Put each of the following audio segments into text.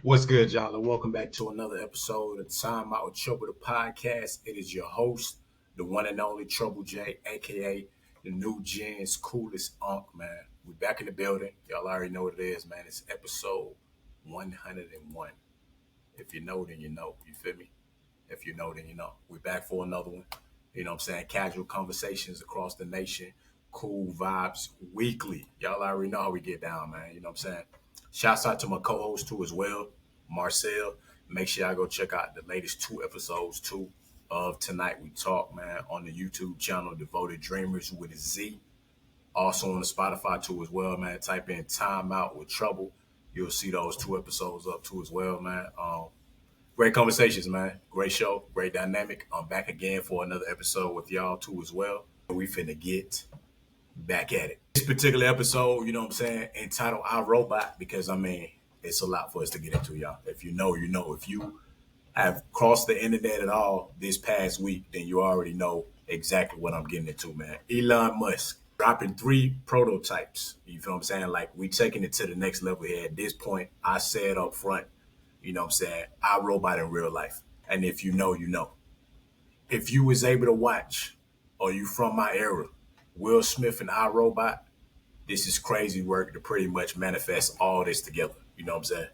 What's good, y'all, and welcome back to another episode of Time Out with Trouble, the podcast. It is your host, the one and only Treble J, aka the new gen's coolest unk, man. We back in the building. Y'all already know what it is, man. It's episode 101. If you know, then you know. You feel me? If you know, then you know. We're back for another one. You know what I'm saying? Casual conversations across the nation, cool vibes weekly. Y'all already know how we get down, man. You know what I'm saying? Shouts out to my co-host too as well, Marcel. Make sure y'all go check out the latest two episodes too of Tonight We Talk, man, on the YouTube channel Devoted Dreamers with a Z. Also on the Spotify too as well, man. Type in Time Out with Trouble. You'll see those two episodes up too as well, man. Great conversations, man. Great show, great dynamic. I'm back again for another episode with y'all too as well. We finna get back at it. This particular episode, you know what I'm saying, entitled I Robot, because I mean, it's a lot for us to get into, y'all. If you know, you know. If you have crossed the internet at all this past week, then you already know exactly what I'm getting into, man. Elon Musk dropping three prototypes. You feel what I'm saying? Like, we taking it to the next level here. At this point, I said up front, you know what I'm saying, I Robot in real life. And if you know, you know. If you was able to watch, or you from my era, Will Smith and I Robot, this is crazy work to pretty much manifest all this together. You know what I'm saying?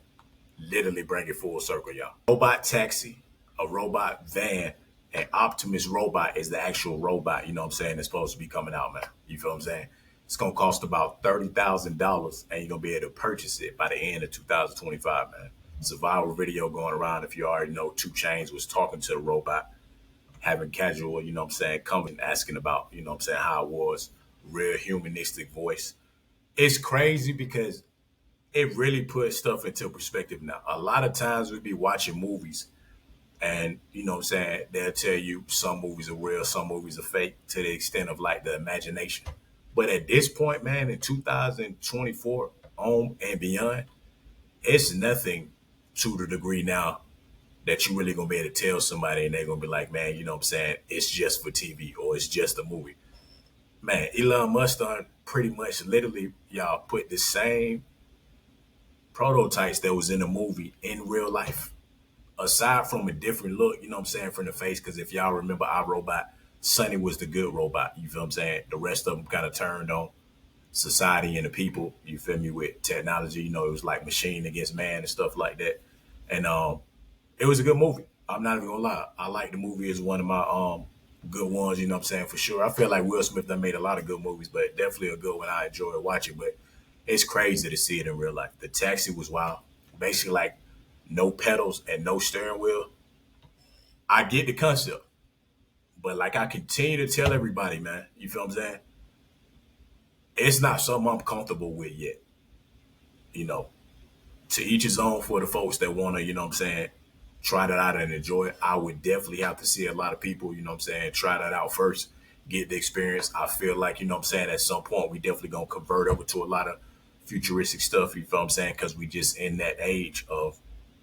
Literally bring it full circle, y'all. Robot taxi, a robot van, and Optimus robot is the actual robot, you know what I'm saying, that's supposed to be coming out, man. You feel what I'm saying? It's gonna cost about $30,000 and you're gonna be able to purchase it by the end of 2025, man. It's a viral video going around. If you already know, Two Chains was talking to the robot, having casual, you know what I'm saying, coming asking about, you know what I'm saying, how it was, real humanistic voice. It's crazy because it really puts stuff into perspective now. A lot of times we be watching movies and you know what I'm saying, they'll tell you some movies are real, some movies are fake to the extent of like the imagination. But at this point, man, in 2024 on and beyond, it's nothing to the degree now that you really gonna be able to tell somebody and they're gonna be like, man, you know what I'm saying, it's just for TV or it's just a movie. Man, Elon Musk done pretty much literally y'all put the same prototypes that was in the movie in real life. Aside from a different look, you know what I'm saying, from the face, because if y'all remember our robot, Sonny was the good robot. You feel what I'm saying? The rest of them kind of turned on society and the people, you feel me, with technology. You know, it was like machine against man and stuff like that. And it was a good movie. I'm not even gonna lie. I like the movie as one of my good ones, you know what I'm saying, for sure. I feel like Will Smith done made a lot of good movies, but definitely a good one I enjoy watching. But it's crazy to see it in real life. The taxi was wild. Basically like no pedals and no steering wheel. I get the concept. But like I continue to tell everybody, man, you feel what I'm saying? It's not something I'm comfortable with yet. You know, to each his own for the folks that wanna, you know what I'm saying, try that out and enjoy it. I would definitely have to see a lot of people, you know what I'm saying, try that out first, get the experience. I feel like, you know what I'm saying, at some point we definitely gonna convert over to a lot of futuristic stuff, you feel what I'm saying? Because we just in that age of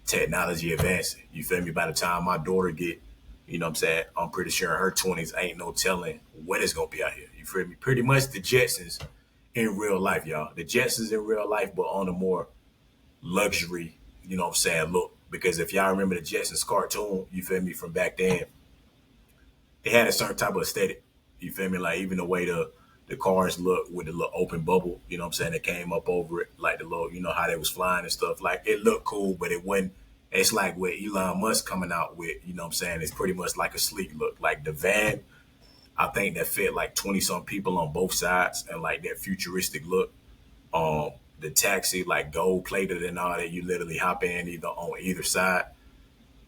technology advancing. You feel me? By the time my daughter get, you know what I'm saying, I'm pretty sure in her 20s ain't no telling what it's gonna be out here. You feel me? Pretty much the Jetsons in real life, y'all. The Jetsons in real life, but on a more luxury, you know what I'm saying, look. Because if y'all remember the Jetsons cartoon, you feel me, from back then, they had a certain type of aesthetic. You feel me? Like even the way the cars look with the little open bubble, you know what I'm saying, that came up over it, like the little, you know, how they was flying and stuff. Like it looked cool, but it wasn't. It's like what Elon Musk coming out with, you know what I'm saying, it's pretty much like a sleek look. Like the van, I think that fit like 20 some people on both sides and like that futuristic look. The taxi, like gold plated and all that, you literally hop in either on either side,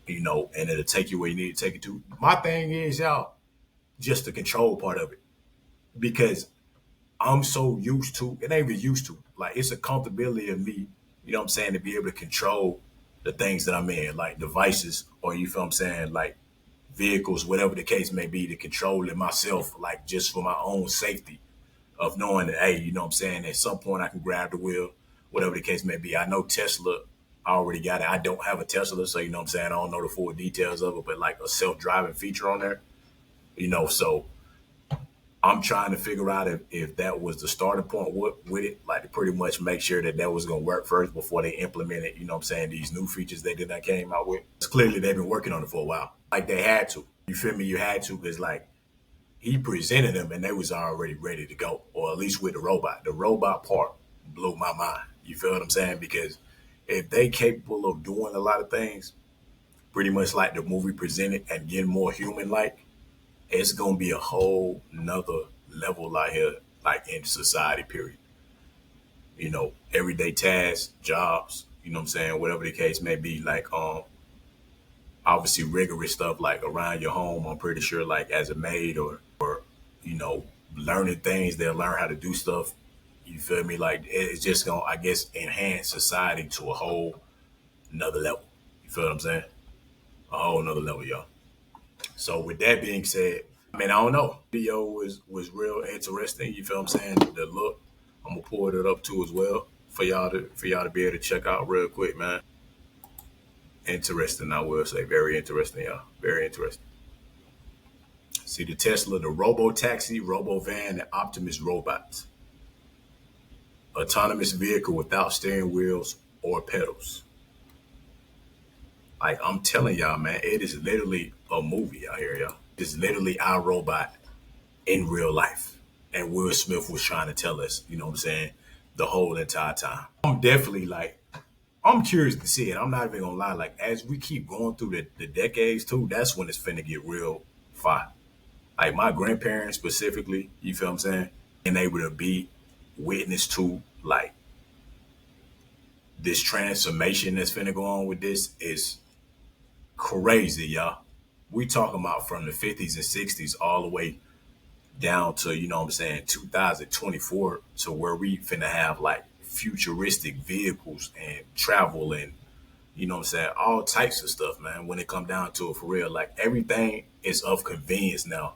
you know, and it'll take you where you need to take it to. My thing is, y'all, just the control part of it. Because I'm so used to, it ain't even used to, like it's a comfortability of me, you know what I'm saying, to be able to control the things that I'm in, like devices, or you feel what I'm saying, like vehicles, whatever the case may be, to control it myself, like just for my own safety of knowing that, hey, you know what I'm saying, at some point I can grab the wheel, whatever the case may be. I know Tesla, I already got it. I don't have a Tesla, so you know what I'm saying, I don't know the full details of it, but like a self-driving feature on there, you know, so I'm trying to figure out if that was the starting point with it, like to pretty much make sure that that was going to work first before they implemented, you know what I'm saying, these new features they did that came out with. It's clearly they've been working on it for a while. Like they had to. You feel me? You had to because like he presented them and they was already ready to go, or at least with the robot. The robot part blew my mind. You feel what I'm saying? Because if they capable of doing a lot of things, pretty much like the movie presented and getting more human like, it's gonna be a whole nother level out here, like in society, period. Everyday tasks, jobs, you know what I'm saying, whatever the case may be, like obviously rigorous stuff like around your home, I'm pretty sure like as a maid or you know, learning things, they'll learn how to do stuff. You feel me? Like it's just gonna, I guess, enhance society to a whole another level. You feel what I'm saying? A whole another level, y'all. So with that being said, I mean, I don't know. Video was real interesting. You feel what I'm saying? The look, I'm gonna pull it up too as well for y'all to be able to check out real quick, man. Interesting, I will say, very interesting, y'all. Very interesting. See the Tesla, the Robo Taxi, Robo Van, and Optimus robots, autonomous vehicle without steering wheels or pedals. Like I'm telling y'all, man, it is literally a movie out here, y'all. It's literally our robot in real life. And Will Smith was trying to tell us, you know what I'm saying, the whole entire time. I'm definitely like, I'm curious to see it. I'm not even gonna lie. Like as we keep going through the decades too, that's when it's finna get real fire. Like my grandparents specifically, you feel what I'm saying, and able to be witness to like this transformation that's finna go on with this is crazy, y'all. We talking about from the 50s and 60s all the way down to, you know what I'm saying, 2024 to where we finna have like futuristic vehicles and travel and, you know what I'm saying, all types of stuff, man, when it come down to it for real. Like everything is of convenience now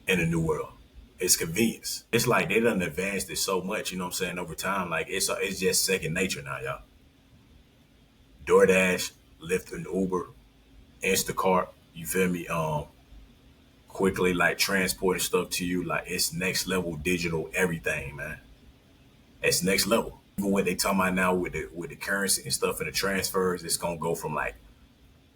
in the new world. It's convenience. It's like they done advanced it so much, you know what I'm saying, over time. Like it's just second nature now, y'all. DoorDash, Lyft and Uber, Instacart, you feel me? Quickly like transporting stuff to you, like it's next level digital everything, man. It's next level. Even what they talking about now with the currency and stuff and the transfers, it's gonna go from like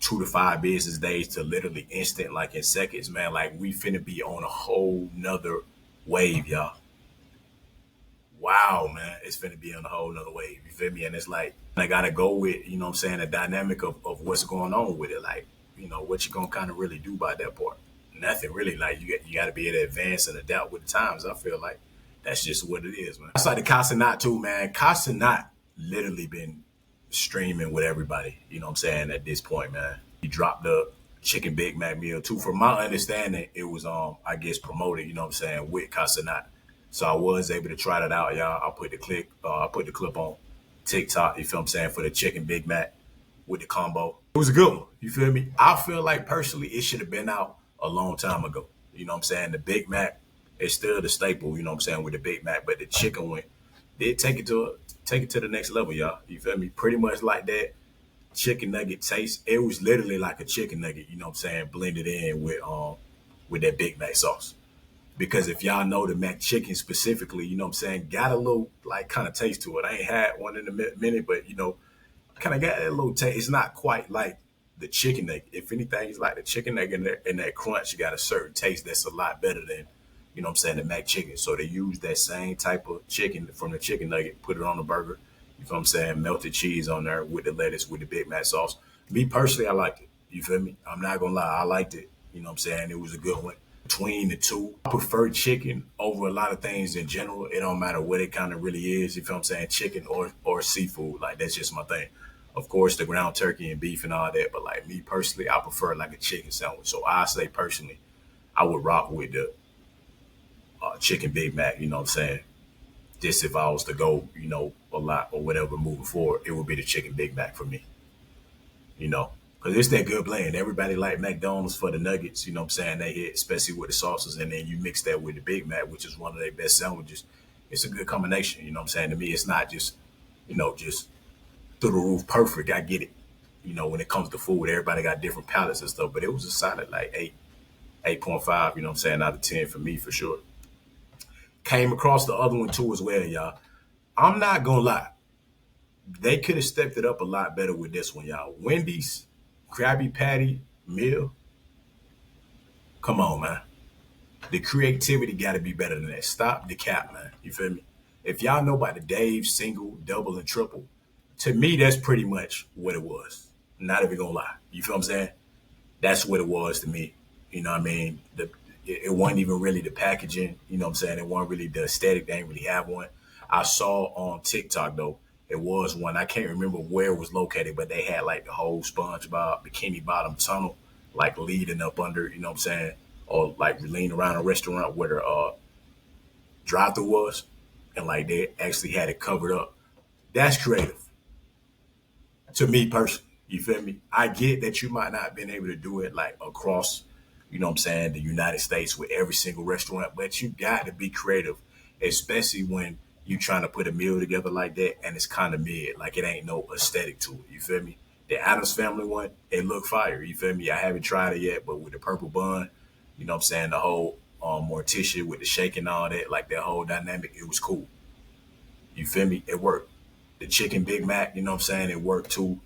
2 to 5 business days to literally instant, like in seconds, man. Like we finna be on a whole nother wave, y'all. Wow, man, it's finna be on a whole nother wave. You feel me? And it's like I gotta go with, you know what I'm saying, the dynamic of what's going on with it. Like, what you gonna kind of really do by that part? Nothing really. Like you got to be able to advance and adapt with the times. I feel like that's just what it is, man. That's like the Casanat too, man. Casanat literally been streaming with everybody. You know what I'm saying at this point, man. He dropped the chicken Big Mac meal too. From my understanding, it was I guess promoted. You know what I'm saying with Casanat. So I was able to try that out, y'all. I put the clip on TikTok. You feel what I'm saying, for the chicken Big Mac with the combo. It was a good one. You feel me? I feel like personally it should have been out a long time ago. You know what I'm saying? The Big Mac is still the staple, you know what I'm saying, with the Big Mac, but the chicken one did take it to the next level, y'all. You feel me? Pretty much like that chicken nugget taste. It was literally like a chicken nugget, you know what I'm saying, blended in with that Big Mac sauce. Because if y'all know the Mac chicken specifically, you know what I'm saying, got a little like kind of taste to it. I ain't had one in a minute, but kind of got that little taste. It's not quite like the chicken nugget. If anything, it's like the chicken nugget and that crunch. You got a certain taste that's a lot better than, you know what I'm saying, the Mac chicken. So they use that same type of chicken from the chicken nugget, put it on the burger. You feel what I'm saying? Melted cheese on there with the lettuce, with the Big Mac sauce. Me personally, I liked it. You feel me? I'm not gonna lie, I liked it. You know what I'm saying? It was a good one. Between the two, I prefer chicken over a lot of things in general. It don't matter what it kind of really is. You feel what I'm saying? Chicken or seafood. Like that's just my thing. Of course, the ground turkey and beef and all that. But like me personally, I prefer like a chicken sandwich. So I say personally, I would rock with the chicken Big Mac. You know what I'm saying? Just if I was to go, a lot or whatever moving forward, it would be the chicken Big Mac for me. Because it's that good blend. Everybody like McDonald's for the nuggets, you know what I'm saying? They hit, especially with the sauces, and then you mix that with the Big Mac, which is one of their best sandwiches. It's a good combination, you know what I'm saying? To me, it's not just through the roof perfect. I get it. When it comes to food, everybody got different palates and stuff, but it was a solid like 8.5, you know what I'm saying, out of 10 for me for sure. Came across the other one too as well, y'all. I'm not gonna lie. They could have stepped it up a lot better with this one, y'all. Wendy's, Krabby Patty, meal. Come on, man. The creativity got to be better than that. Stop the cap, man. You feel me? If y'all know about the Dave single, double, and triple, to me, that's pretty much what it was. Not even gonna lie. You feel what I'm saying? That's what it was to me. You know what I mean? It wasn't even really the packaging. You know what I'm saying? It wasn't really the aesthetic. They didn't really have one. I saw on TikTok though, it was one. I can't remember where it was located, but they had like the whole SpongeBob Bikini Bottom tunnel, like leading up under. You know what I'm saying? Or like leaning around a restaurant where the drive-through was, and like they actually had it covered up. That's creative to me personally. You feel me? I get that you might not have been able to do it like across, you know what I'm saying, the United States with every single restaurant, but you got to be creative, especially when you trying to put a meal together like that and it's kind of mid, like it ain't no aesthetic to it. You feel me? The Adams Family one, it looked fire. You feel me? I haven't tried it yet, but with the purple bun, you know what I'm saying, the whole morticia with the shake and all that, like that whole dynamic, it was cool. You feel me? It worked. The chicken Big Mac, you know what I'm saying? It worked too.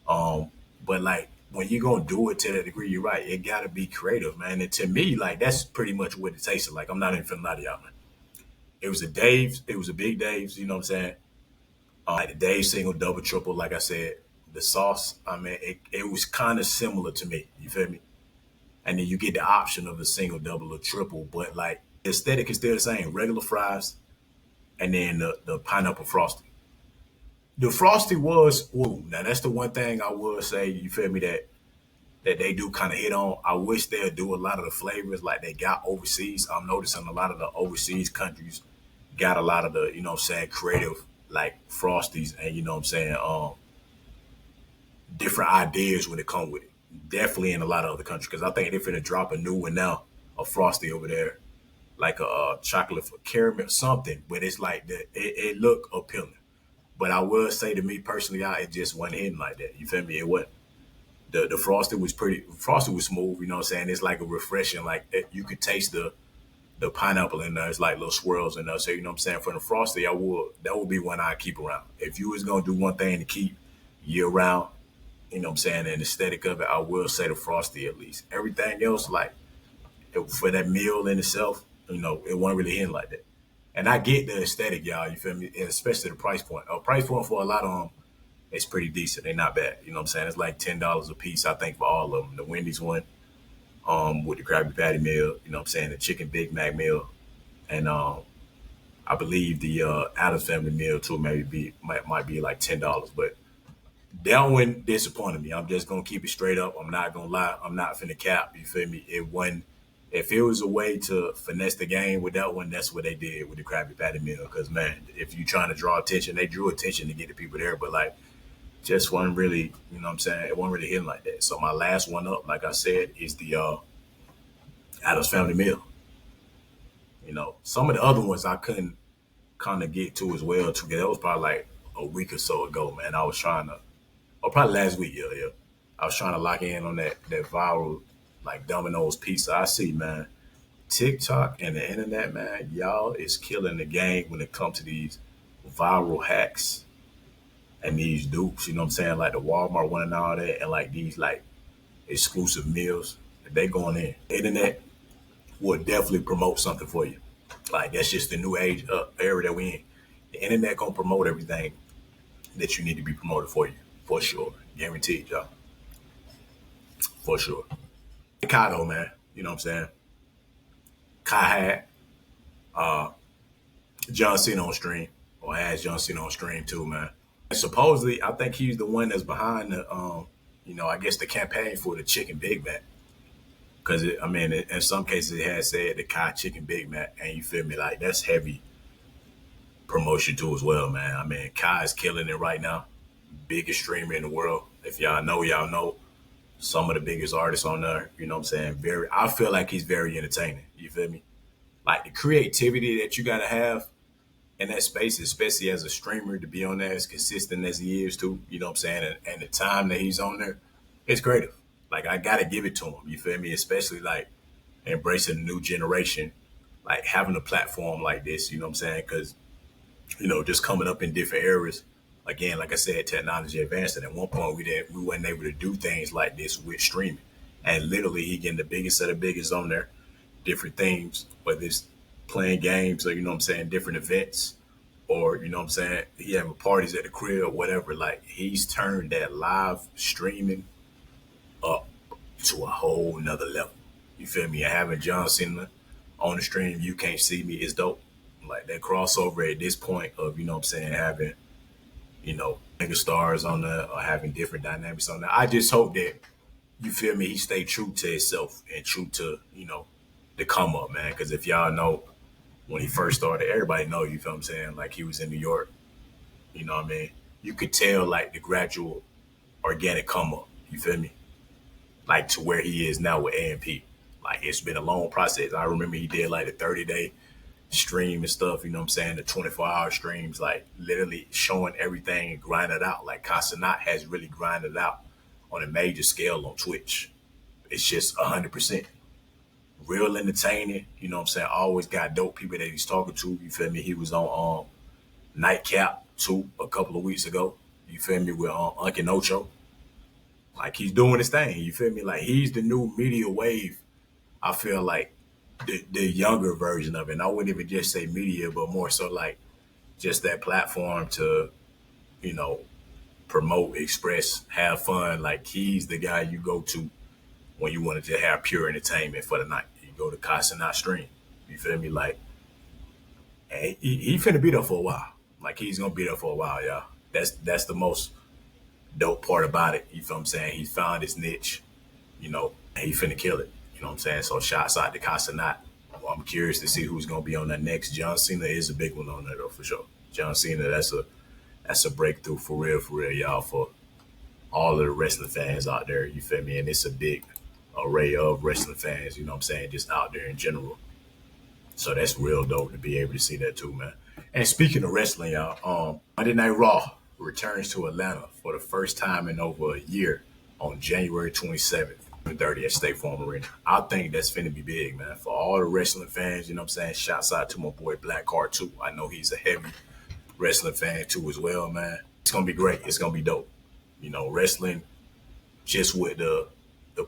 Um, but like when you gonna do it to that degree, you're right. It gotta be creative, man. And to me, like that's pretty much what it tasted like. I'm not even finna lie to y'all, man. It was a Dave's. It was a big Dave's. You know what I'm saying? Like the Dave single, double, triple. Like I said, the sauce. I mean, it was kind of similar to me. You feel me? And then you get the option of the single, double, or triple. But like the aesthetic is still the same. Regular fries, and then the pineapple frosting. The frosty was, ooh, now that's the one thing I would say, you feel me, that they do kind of hit on. I wish they'd do a lot of the flavors like they got overseas. I'm noticing a lot of the overseas countries got a lot of the, you know what I'm saying, creative like frosties and you know what I'm saying, different ideas when it come with it. Definitely in a lot of other countries because I think they're finna drop a new one now, a frosty over there, like a chocolate for caramel something, but it's like it look appealing. But I will say to me personally, it just wasn't hitting like that. You feel me? It wasn't. The frosted was pretty. Frosted was smooth. You know what I'm saying? It's like a refreshing. Like you could taste the pineapple in there. It's like little swirls in there. So you know what I'm saying? For the frosty, that would be one I keep around. If you was gonna do one thing to keep year round, you know what I'm saying, and the aesthetic of it, I will say the frosty at least. Everything else, like for that meal in itself, you know, it wasn't really hitting like that. And I get the aesthetic, y'all. You feel me? And especially the price point. A price point for a lot of them is pretty decent. They're not bad. You know what I'm saying? It's like $10 a piece, I think, for all of them. The Wendy's one, with the Krabby Patty meal. You know what I'm saying? The chicken Big Mac meal, and I believe the Adams Family meal too. Maybe might be like $10, but that one disappointed me. I'm just gonna keep it straight up. I'm not gonna lie. I'm not finna cap. You feel me? It wasn't. If it was a way to finesse the game with that one, that's what they did with the Krabby Patty meal. Because man, if you trying to draw attention, they drew attention to get the people there. But like, just wasn't really, you know what I'm saying? It wasn't really hitting like that. So my last one up, like I said, is the Adams Family meal. You know, some of the other ones I couldn't kind of get to as well. Too, that was probably like a week or so ago, man. I was trying to, or probably last week, yeah, yeah. I was trying to lock in on that viral like Domino's pizza. I see, man. TikTok and the internet, man, y'all is killing the game when it comes to these viral hacks and these dupes. You know what I'm saying? Like the Walmart one and all that, and like these like exclusive meals. They going in. The internet will definitely promote something for you. Like that's just the new age era that we in. The internet gonna promote everything that you need to be promoted for you, for sure, guaranteed, y'all, for sure. Kai man, you know what I'm saying? Kai had John Cena on stream, or has John Cena on stream too, man. And supposedly, I think he's the one that's behind the, you know, I guess the campaign for the chicken Big Mac. Because I mean, in some cases, it has said the Kai Chicken Big Mac, and you feel me, like that's heavy promotion too as well, man. I mean, Kai is killing it right now, biggest streamer in the world. If y'all know some of the biggest artists on there. You know what I'm saying? I feel like he's very entertaining. You feel me? Like the creativity that you gotta have in that space, especially as a streamer, to be on there as consistent as he is too. You know what I'm saying? And the time that he's on there, it's creative. Like I gotta give it to him. You feel me? Especially like embracing the new generation. like having a platform like this, you know what I'm saying? Because, just coming up in different eras. Again, like I said, technology advanced, and at one point we weren't able to do things like this with streaming. And literally, he getting the biggest of the biggest on there, different things, whether it's playing games or different events, or he having parties at the crib or whatever. Like he's turned that live streaming up to a whole nother level. You feel me? And having John Cena on the stream, you can't see me, is dope. Like that crossover at this point of, having, mega stars on there or having different dynamics on there. I just hope that, you feel me, he stay true to himself and true to, the come up, man. Because if y'all know, when he first started, everybody know, you feel what I'm saying? Like he was in New York, you know what I mean? You could tell like the gradual organic come up, you feel me? Like to where he is now with A&P. Like it's been a long process. I remember he did like the 30-day stream and stuff, you know what I'm saying? The 24-hour streams, like literally showing everything and grinding it out. Like Casanat has really grinded out on a major scale on Twitch. It's just 100%. Real entertaining, you know what I'm saying? Always got dope people that he's talking to, you feel me? He was on Nightcap too a couple of weeks ago, you feel me, with Uncle Ocho. Like he's doing his thing, you feel me? Like he's the new media wave. I feel like the younger version of it. And I wouldn't even just say media, but more so like just that platform to, you know, promote, express, have fun. Like he's the guy you go to when you wanted to have pure entertainment for the night. You go to Casanat Stream. You feel me? Like, and he finna be there for a while. Like he's gonna be there for a while, y'all. That's the most dope part about it. You feel what I'm saying? He found his niche, and he finna kill it. You know what I'm saying? So shots out to Casanat. Well, I'm curious to see who's gonna be on that next. John Cena is a big one on there though, for sure. John Cena, that's a breakthrough for real, y'all, for all of the wrestling fans out there. You feel me? And it's a big array of wrestling fans, you know what I'm saying, just out there in general. So that's real dope to be able to see that too, man. And speaking of wrestling, y'all, Monday Night Raw returns to Atlanta for the first time in over a year on January 27th. 30 at State Farm Arena. I think that's finna be big, man. For all the wrestling fans, you know what I'm saying? Shouts out to my boy Black Card too. I know he's a heavy wrestling fan too as well, man. It's gonna be great. It's gonna be dope. Wrestling just with the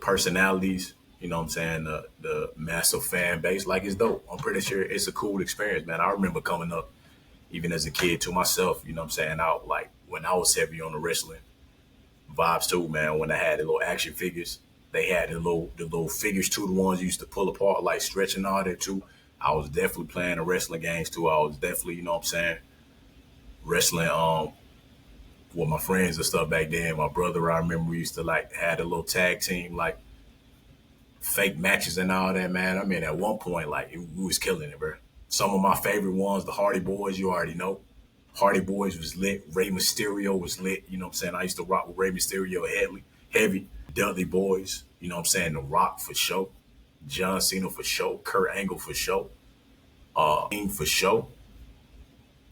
personalities, you know what I'm saying, the massive fan base, like it's dope. I'm pretty sure it's a cool experience, man. I remember coming up even as a kid to myself, you know what I'm saying, out like when I was heavy on the wrestling vibes too, man, when I had the little action figures. They had the little figures too, the ones you used to pull apart, like stretching all that too. I was definitely playing the wrestling games too. I was definitely, you know what I'm saying, wrestling with my friends and stuff back then. My brother, I remember we used to like had a little tag team, like fake matches and all that, man. I mean, at one point, like we was killing it, bro. Some of my favorite ones, the Hardy Boys, you already know. Hardy Boys was lit. Rey Mysterio was lit. You know what I'm saying? I used to rock with Rey Mysterio heavy. Dudley Boys, you know what I'm saying? The Rock for sure. John Cena for sure. Kurt Angle for sure. King for sure.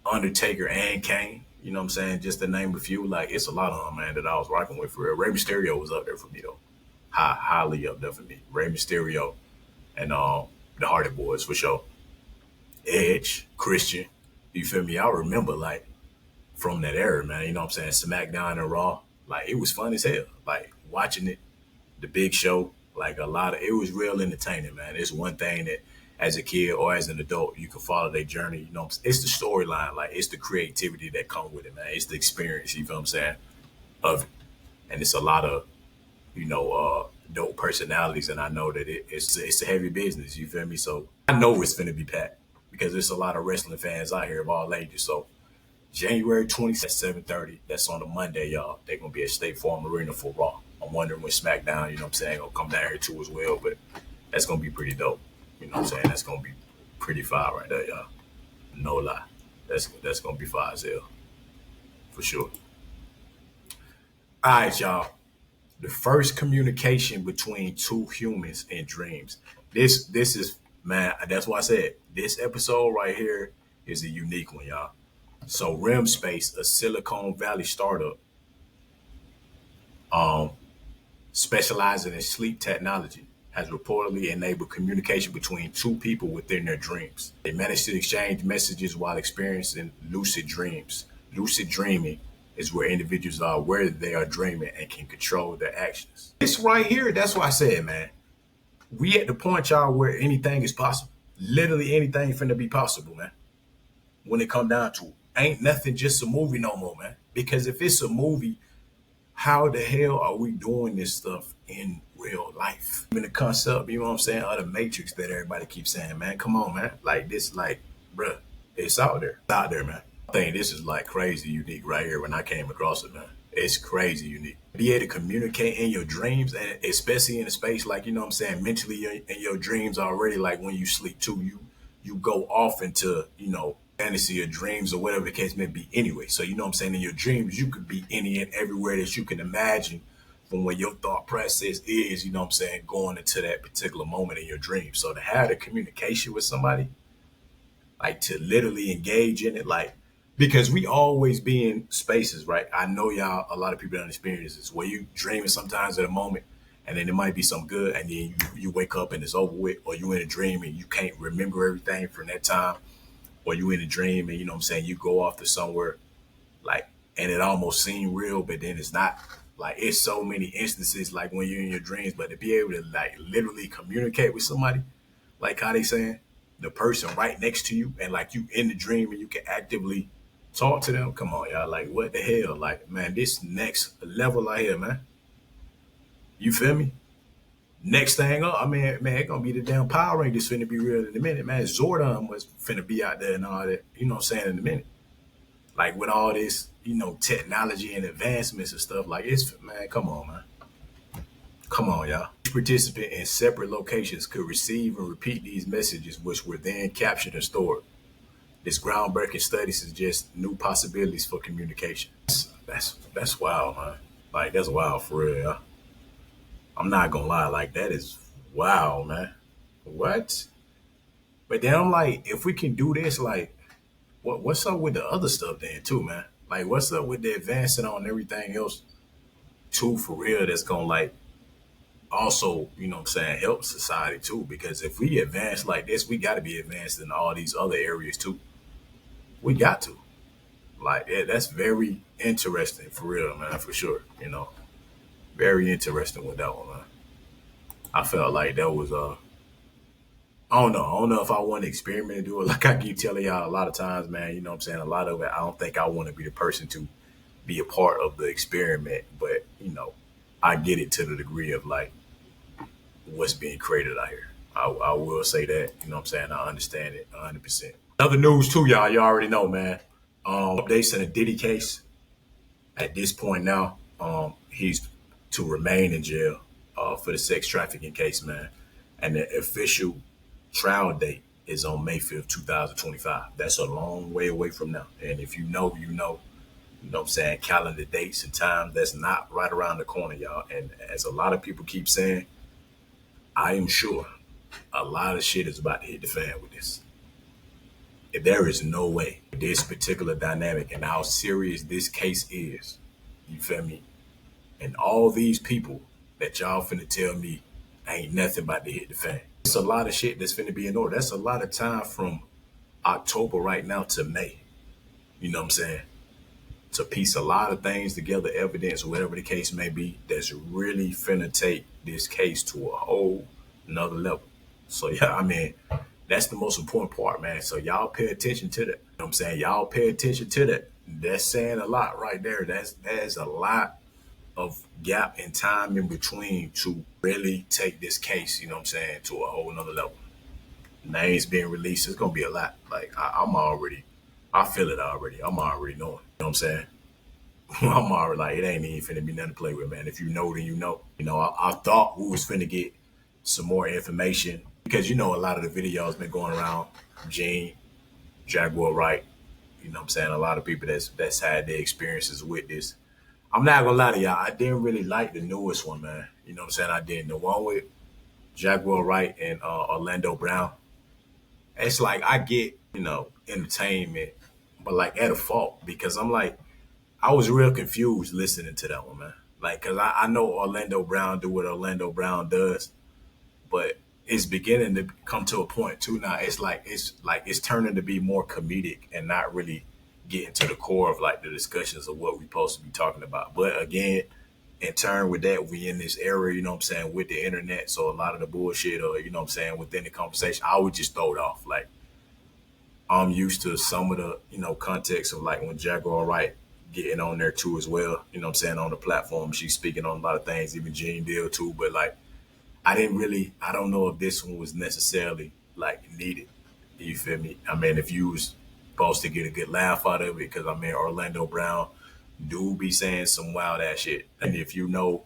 Undertaker and Kane. You know what I'm saying? Just to name a few. Like, it's a lot of them, man, that I was rocking with for real. Rey Mysterio was up there for me, though. Highly up there for me. Rey Mysterio and the Hardy Boys for sure. Edge, Christian. You feel me? I remember, like, from that era, man. You know what I'm saying? SmackDown and Raw. Like, it was fun as hell. Like, watching it, the Big Show, like it was real entertaining, man. It's one thing that as a kid or as an adult, you can follow their journey. You know, it's the storyline, like it's the creativity that comes with it, man. It's the experience, you feel what I'm saying, of it. And it's a lot of, dope personalities. And I know that it's a heavy business, you feel me? So I know it's going to be packed because there's a lot of wrestling fans out here of all ages. So January 20th at 7:30. That's on a Monday, y'all. They're going to be at State Farm Arena for Raw. I'm wondering when SmackDown, you know what I'm saying, gonna come down here too as well, but that's gonna be pretty dope. You know what I'm saying? That's gonna be pretty fire right there, y'all. No lie. That's gonna be fire as hell. For sure. All right, y'all. The first communication between two humans in dreams. This is, man, that's why I said this episode right here is a unique one, y'all. So REM Space, a Silicon Valley startup, um, specializing in sleep technology. has reportedly enabled communication between two people within their dreams. They manage to exchange messages while experiencing lucid dreams. Lucid dreaming is where individuals are aware that they are dreaming and can control their actions. This right here, that's what I said, man. We at the point, y'all, where anything is possible. Literally anything finna be possible, man. When it come down to it. Ain't nothing just a movie no more, man. Because if it's a movie, how the hell are we doing this stuff in real life? I mean, the concept, you know what I'm saying, of the Matrix that everybody keeps saying, man, come on, man. Like this, like, bruh, it's out there. It's out there, man. I think this is like crazy unique right here when I came across it, man. It's crazy unique. Be able to communicate in your dreams, and especially in a space like, you know what I'm saying, mentally in your dreams already, like when you sleep too, you go off into, you know, fantasy or dreams or whatever the case may be anyway. So, you know what I'm saying? In your dreams, you could be any and everywhere that you can imagine from where your thought process is, you know what I'm saying, going into that particular moment in your dream. So to have the communication with somebody, like to literally engage in it, like, because we always be in spaces, right? I know y'all, a lot of people don't experience this, where you dreaming sometimes at a moment and then it might be some good and then you wake up and it's over with, or you in a dream and you can't remember everything from that time, or you in a dream and you know what I'm saying, you go off to somewhere like, and it almost seemed real, but then it's not. Like it's so many instances like when you're in your dreams, but to be able to like literally communicate with somebody, like how they saying, the person right next to you and like you in the dream and you can actively talk to them. Come on, y'all. Like what the hell? Like, man, this next level out here, man. You feel me? Next thing up, I mean, man, it's gonna be the damn Power Rangers finna be real in a minute, man. Zordon was finna be out there and all that, you know what I'm saying, in a minute. Like with all this, you know, technology and advancements and stuff, like it's, man, come on, man. Come on, y'all. Each participant in separate locations could receive and repeat these messages, which were then captured and stored. This groundbreaking study suggests new possibilities for communication. That's wild, man. Like that's wild for real, y'all. I'm not gonna lie, like that is wow, man. What? But then I'm like, if we can do this, like, what's up with the other stuff then too, man? Like, what's up with the advancing on everything else too, for real? That's gonna like also, you know what I'm saying, help society too. Because if we advance like this, we got to be advanced in all these other areas too. We got to. Like, yeah, that's very interesting for real, man, for sure. You know, very interesting with that one, man. I felt like that was I don't know. I don't know if I want to experiment and do it. Like I keep telling y'all a lot of times, man, you know what I'm saying? A lot of it, I don't think I want to be the person to be a part of the experiment. But, you know, I get it to the degree of like what's being created out here. I will say that, you know what I'm saying? I understand it 100%. Other news too, y'all. You already know, man. Updates in the Diddy case. At this point now, he's to remain in jail for the sex trafficking case, man. And the official trial date is on May 5th, 2025. That's a long way away from now. And if you know, you know. You know what I'm saying? Calendar dates and times, that's not right around the corner, y'all. And as a lot of people keep saying, I am sure a lot of shit is about to hit the fan with this. If there is no way this particular dynamic and how serious this case is, you feel me? And all these people that y'all finna tell me ain't nothing about to hit the fan. It's a lot of shit that's finna be in order. That's a lot of time from October right now to May. You know what I'm saying? To piece a lot of things together, evidence, whatever the case may be, that's really finna take this case to a whole another level. So yeah, I mean, that's the most important part, man. So y'all pay attention to that. You know what I'm saying? Y'all pay attention to that. That's saying a lot right there. There's a lot of gap in time in between to really take this case, you know what I'm saying, to a whole nother level. Names being released, it's gonna be a lot. Like I feel it already. I'm already knowing. You know what I'm saying? I'm already like, it ain't even finna be nothing to play with, man. If you know, then you know. You know, I thought we was finna get some more information because, you know, a lot of the videos been going around. Gene, Jaguar Wright, you know what I'm saying? A lot of people that's had their experiences with this. I'm not gonna lie to y'all, I didn't really like the newest one, man. You know what I'm saying? I didn't. The one with Jaguar Wright and Orlando Brown. It's like I get, you know, entertainment, but like at a fault because I'm like, I was real confused listening to that one, man. Like, cause I know Orlando Brown do what Orlando Brown does, but it's beginning to come to a point too now. It's turning to be more comedic and not really getting to the core of like the discussions of what we're supposed to be talking about. But again, in turn with that, we in this era, you know what I'm saying, with the internet. So a lot of the bullshit or, you know what I'm saying, within the conversation, I would just throw it off. Like I'm used to some of the, context of like when Jaguar Wright getting on there too as well, you know what I'm saying, on the platform. She's speaking on a lot of things, even Gene Deal too. But like I don't know if this one was necessarily like needed. You feel me? I mean, if you was supposed to get a good laugh out of it, because I mean, Orlando Brown do be saying some wild ass shit. And if you know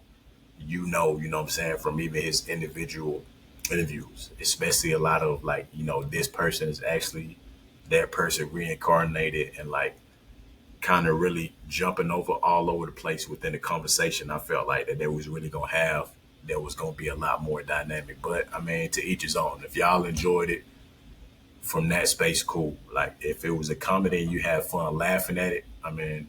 what I'm saying, from even his individual interviews, especially a lot of like, this person is actually that person reincarnated and like kind of really jumping over all over the place within the conversation. I felt like that there was gonna be a lot more dynamic. But I mean, to each his own. If y'all enjoyed it from that space, cool. Like if it was a comedy and you had fun laughing at it, I mean,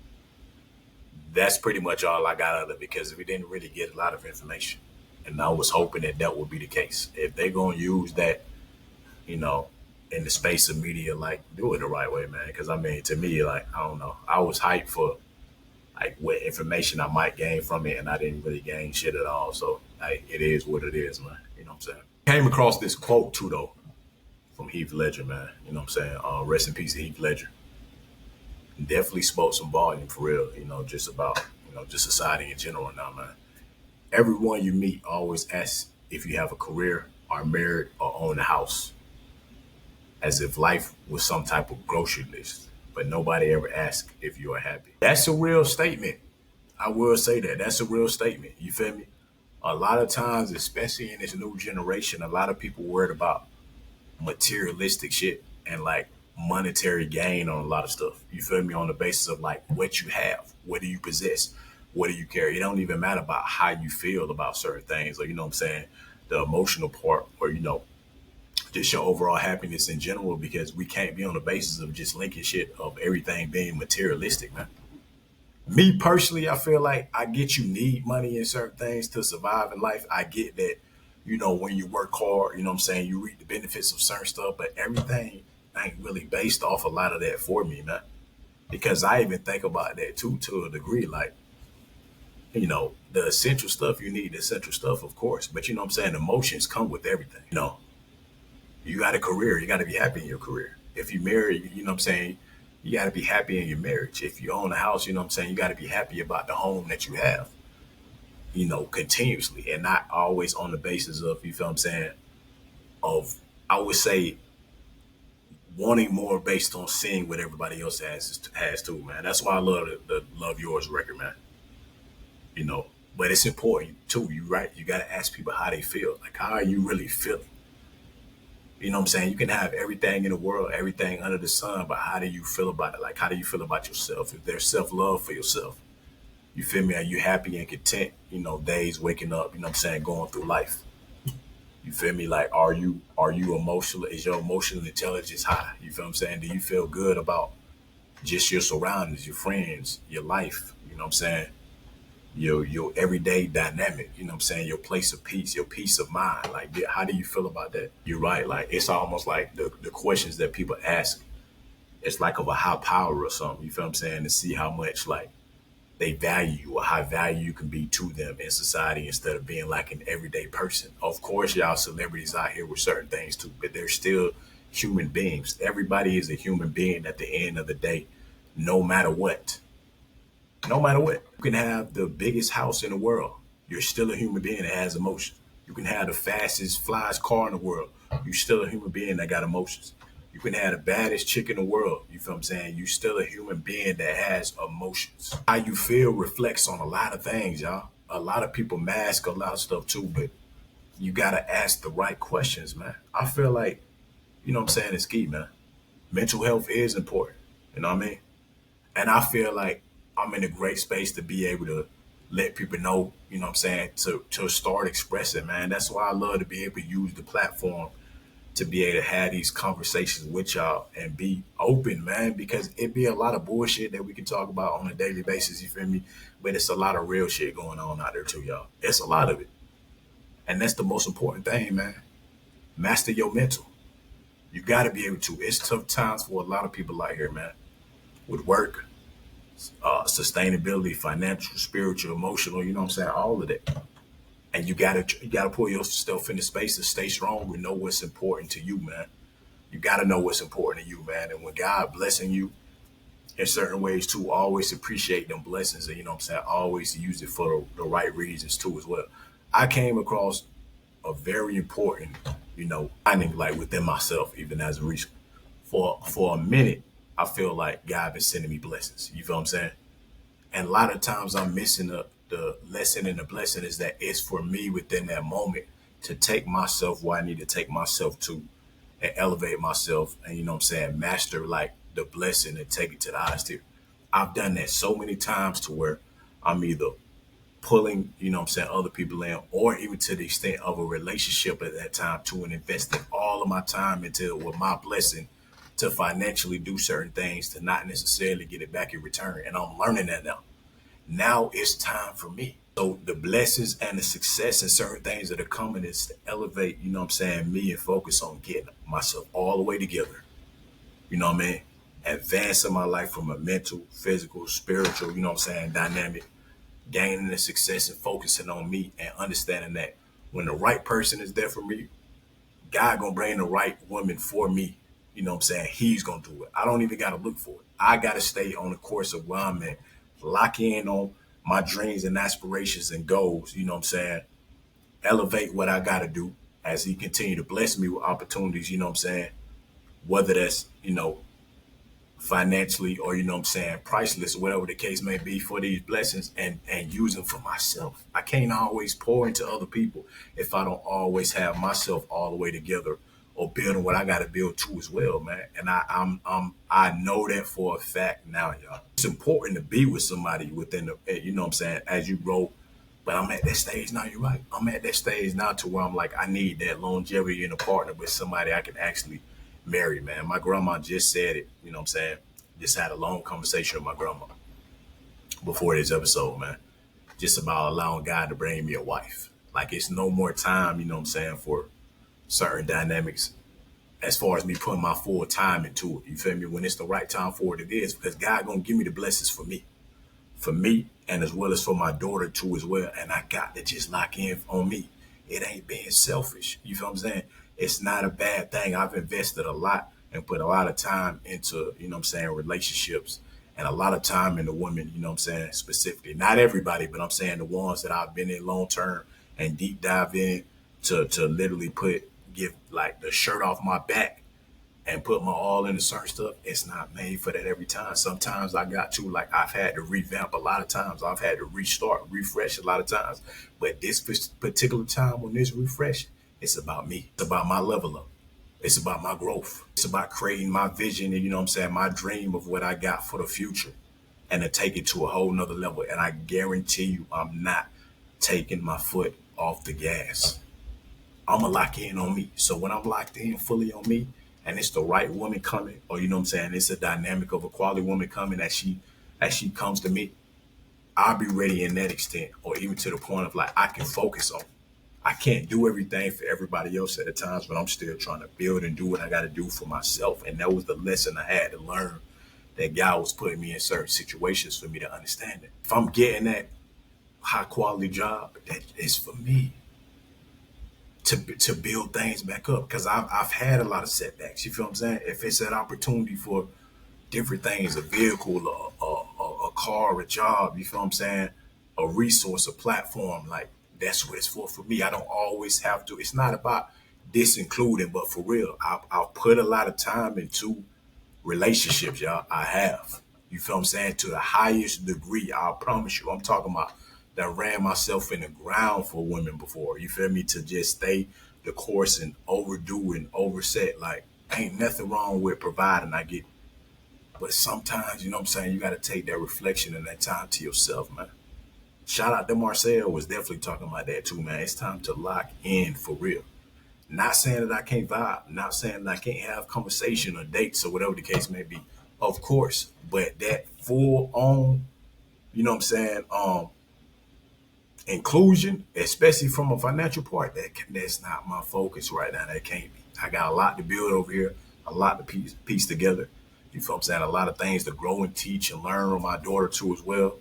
that's pretty much all I got out of it because we didn't really get a lot of information. And I was hoping that that would be the case. If they're gonna use that, you know, in the space of media, like do it the right way, man. Because I mean, to me, like I don't know, I was hyped for like what information I might gain from it, and I didn't really gain shit at all. So like, it is what it is, man. You know what I'm saying? Came across this quote too, though, from Heath Ledger, man. You know what I'm saying? Rest in peace, to Heath Ledger. Definitely spoke some volume for real. Just about just society in general now, man. Everyone you meet always asks if you have a career, are married, or own a house, as if life was some type of grocery list. But nobody ever asks if you are happy. That's a real statement. I will say that. That's a real statement. You feel me? A lot of times, especially in this new generation, a lot of people worried about materialistic shit and like monetary gain on a lot of stuff. You feel me? On the basis of like what you have, what do you possess, what do you carry? It don't even matter about how you feel about certain things, or you know what I'm saying, the emotional part, or just your overall happiness in general. Because we can't be on the basis of just linking shit of everything being materialistic, man. Me personally, I feel like I get you need money in certain things to survive in life. I get that, when you work hard, you know what I'm saying, you reap the benefits of certain stuff, but everything ain't really based off a lot of that for me, man. Because I even think about that too, to a degree. Like, the essential stuff, you need the essential stuff, of course. But you know what I'm saying? Emotions come with everything. You got a career, you got to be happy in your career. If you marry, you know what I'm saying, you got to be happy in your marriage. If you own a house, you know what I'm saying, you got to be happy about the home that you have, continuously, and not always on the basis of, you feel what I'm saying, of, I would say, wanting more based on seeing what everybody else has too, man. That's why I love the Love Yours record, man. You know, but it's important too. You right. You got to ask people how they feel. Like, how are you really feeling? You know what I'm saying? You can have everything in the world, everything under the sun, but how do you feel about it? Like, how do you feel about yourself? If there's self-love for yourself, you feel me? Are you happy and content, days waking up, you know what I'm saying, going through life? You feel me? Like, are you emotional? Is your emotional intelligence high? You feel what I'm saying? Do you feel good about just your surroundings, your friends, your life? You know what I'm saying? Your everyday dynamic, you know what I'm saying, your place of peace, your peace of mind. Like, how do you feel about that? You're right. Like, it's almost like the questions that people ask, it's like of a high power or something, you feel what I'm saying, to see how much like they value you or how value you can be to them in society instead of being like an everyday person. Of course, y'all celebrities out here with certain things too, but they're still human beings. Everybody is a human being at the end of the day, no matter what. No matter what. You can have the biggest house in the world. You're still a human being that has emotions. You can have the fastest, flyest car in the world. You're still a human being that got emotions. You can have the baddest chick in the world. You feel what I'm saying? You're still a human being that has emotions. How you feel reflects on a lot of things, y'all. A lot of people mask a lot of stuff too, but you got to ask the right questions, man. I feel like, you know what I'm saying, it's key, man. Mental health is important. You know what I mean? And I feel like I'm in a great space to be able to let people know, you know what I'm saying, to start expressing, man. That's why I love to be able to use the platform to be able to have these conversations with y'all and be open, man, because it be a lot of bullshit that we can talk about on a daily basis, you feel me? But it's a lot of real shit going on out there too, y'all. It's a lot of it. And that's the most important thing, man. Master your mental. You got to be able to. It's tough times for a lot of people out here, man, with work, sustainability, financial, spiritual, emotional, you know what I'm saying? All of that. And you gotta pull yourself into space to stay strong and know what's important to you, man. You gotta know what's important to you, man. And when God blessing you in certain ways too, always appreciate them blessings and you know what I'm saying, always use it for the right reasons too as well. I came across a very important, finding like within myself, even as a recent. For a minute, I feel like God been sending me blessings. You feel what I'm saying? And a lot of times I'm missing the lesson and the blessing is that it's for me within that moment to take myself where I need to take myself to and elevate myself and you know what I'm saying, master like the blessing and take it to the highest tier. I've done that so many times to where I'm either pulling, you know what I'm saying, other people in, or even to the extent of a relationship at that time too, and investing all of my time into it with my blessing to financially do certain things to not necessarily get it back in return. And I'm learning that now. Now it's time for me. So the blessings and the success and certain things that are coming is to elevate, you know what I'm saying, me and focus on getting myself all the way together. You know what I mean? Advancing my life from a mental, physical, spiritual, you know what I'm saying, dynamic, gaining the success and focusing on me and understanding that when the right person is there for me, God gonna bring the right woman for me. You know what I'm saying? He's gonna do it. I don't even gotta look for it. I gotta stay on the course of where I'm at, lock in on my dreams and aspirations and goals. You know what I'm saying? Elevate what I gotta do as he continue to bless me with opportunities. You know what I'm saying? Whether that's financially or you know what I'm saying, priceless, whatever the case may be for these blessings and use them for myself. I can't always pour into other people if I don't always have myself all the way together or building what I got to build too as well, man. And I know that for a fact now, y'all. It's important to be with somebody within the, you know what I'm saying, as you grow. But I'm at that stage now. You're right. I'm at that stage now to where I'm like, I need that longevity in a partner with somebody I can actually marry, man. My grandma just said it. You know what I'm saying? Just had a long conversation with my grandma before this episode, man. Just about allowing God to bring me a wife. Like it's no more time, you know what I'm saying, for certain dynamics as far as me putting my full time into it. You feel me? When it's the right time for it, it is because God gonna give me the blessings for me, and as well as for my daughter too as well. And I got to just lock in on me. It ain't being selfish. You feel what I'm saying? It's not a bad thing. I've invested a lot and put a lot of time into, you know what I'm saying, relationships and a lot of time in the women, you know what I'm saying, specifically. Not everybody, but I'm saying the ones that I've been in long term and deep dive in to literally give like the shirt off my back and put my all into certain stuff. It's not made for that every time. Sometimes I got to, like, I've had to revamp a lot of times. I've had to restart, refresh a lot of times. But this particular time on this refresh, it's about me. It's about my level up. It's about my growth. It's about creating my vision and, you know what I'm saying, my dream of what I got for the future and to take it to a whole nother level. And I guarantee you, I'm not taking my foot off the gas. I'm gonna lock in on me. So when I'm locked in fully on me, and it's the right woman coming, or you know what I'm saying, it's a dynamic of a quality woman coming as she comes to me, I'll be ready in that extent, or even to the point of like I can focus on. I can't do everything for everybody else at the times, but I'm still trying to build and do what I got to do for myself. And that was the lesson I had to learn. That God was putting me in certain situations for me to understand it. If I'm getting that high quality job, that is for me to build things back up because I've had a lot of setbacks. You feel what I'm saying? If it's an opportunity for different things, a vehicle, a car, a job, you feel what I'm saying? A resource, a platform, like that's what it's for me. I don't always have to. It's not about this including, but for real, I'll put a lot of time into relationships, y'all. I have. You feel what I'm saying? To the highest degree, I promise you. I'm talking about that ran myself in the ground for women before. You feel me? To just stay the course and overdo and overset. Like, ain't nothing wrong with providing. I get it. But sometimes, you know what I'm saying, you got to take that reflection and that time to yourself, man. Shout out to Marcel was definitely talking about that too, man. It's time to lock in for real. Not saying that I can't vibe, not saying that I can't have conversation or dates or whatever the case may be. Of course. But that full on, you know what I'm saying, inclusion, especially from a financial part, that's not my focus right now. That can't be. I got a lot to build over here, a lot to piece together. You feel what I'm saying? A lot of things to grow and teach and learn with my daughter too as well,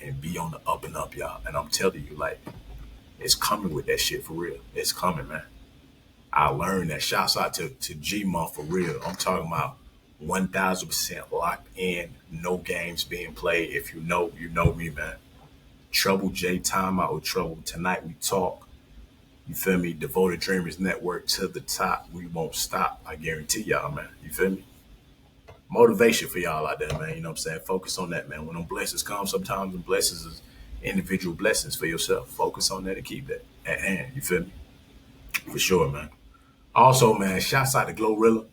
and be on the up and up, y'all. And I'm telling you, like, it's coming with that shit for real. It's coming, man. I learned that. Shouts out to G Month for real. I'm talking about 1,000% locked in, no games being played. If you know, you know me, man. Treble J, Timeout with Trouble. Tonight we talk. You feel me? Devoted Dreamers Network to the top. We won't stop. I guarantee y'all, man. You feel me? Motivation for y'all out there, man. You know what I'm saying? Focus on that, man. When them blessings come, sometimes the blessings is individual blessings for yourself. Focus on that and keep that at hand. You feel me? For sure, man. Also, man, shouts out to Glorilla.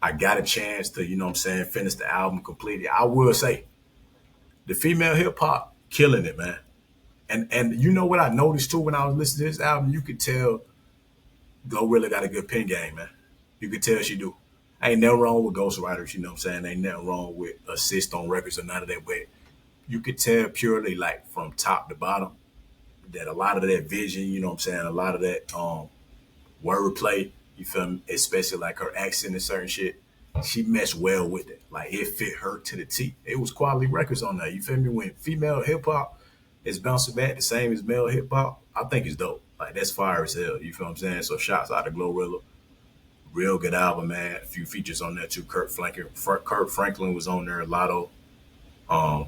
I got a chance to, you know what I'm saying, finish the album completely. I will say, the female hip hop killing it, man. And you know what I noticed too when I was listening to this album? You could tell Glorilla got a good pen game, man. You could tell she do. Ain't nothing wrong with ghostwriters, you know what I'm saying? Ain't nothing wrong with assist on records or none of that. But you could tell purely like from top to bottom that a lot of that vision, you know what I'm saying, a lot of that wordplay, you feel me? Especially like her accent and certain shit, she meshed well with it. Like it fit her to the T. It was quality records on there. You feel me? When female hip hop is bouncing back the same as male hip hop, I think it's dope. Like that's fire as hell. You feel what I'm saying? So shouts out to Glorilla. Real good album, man. A few features on there too. Kurt Franklin was on there. Um,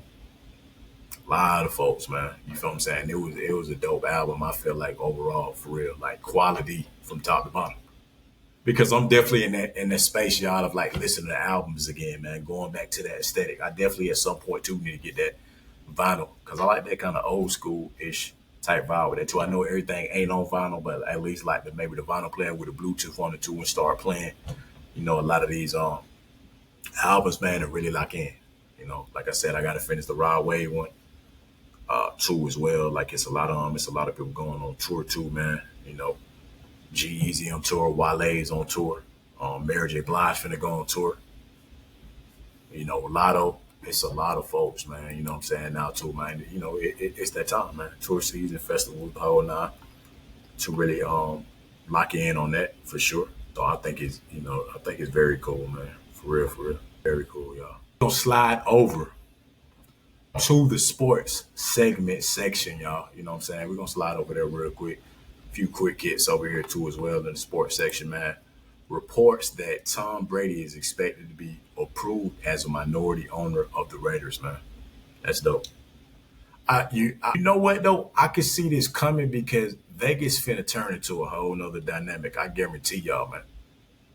lot of folks, man. You feel what I'm saying? It was a dope album. I feel like overall, for real, like quality from top to bottom. Because I'm definitely in that space, y'all, of like listening to albums again, man. Going back to that aesthetic. I definitely at some point too need to get that vinyl because I like that kind of old school ish type vibe with it too. I know everything ain't on vinyl, but at least like maybe the vinyl player with a Bluetooth on it too and start playing. You know, a lot of these albums, man, to really lock in. You know, like I said, I got to finish the Rod Wave one, too as well. Like it's a lot of people going on tour too, man. You know, G-Eazy on tour, Wale's on tour, Mary J. Blige finna go on tour. You know, Lotto. It's a lot of folks, man. You know what I'm saying now too, man. You know, it's that time, man. Tour season, festival, the whole nine to really lock in on that for sure. So I think it's very cool, man. For real, very cool, y'all. Gonna slide over to the sports segment section, y'all. You know what I'm saying? We're gonna slide over there real quick. A few quick hits over here too as well in the sports section, man. Reports that Tom Brady is expected to be approved as a minority owner of the Raiders, man. That's dope. You know what though? I could see this coming because Vegas finna turn into a whole nother dynamic. I guarantee y'all, man.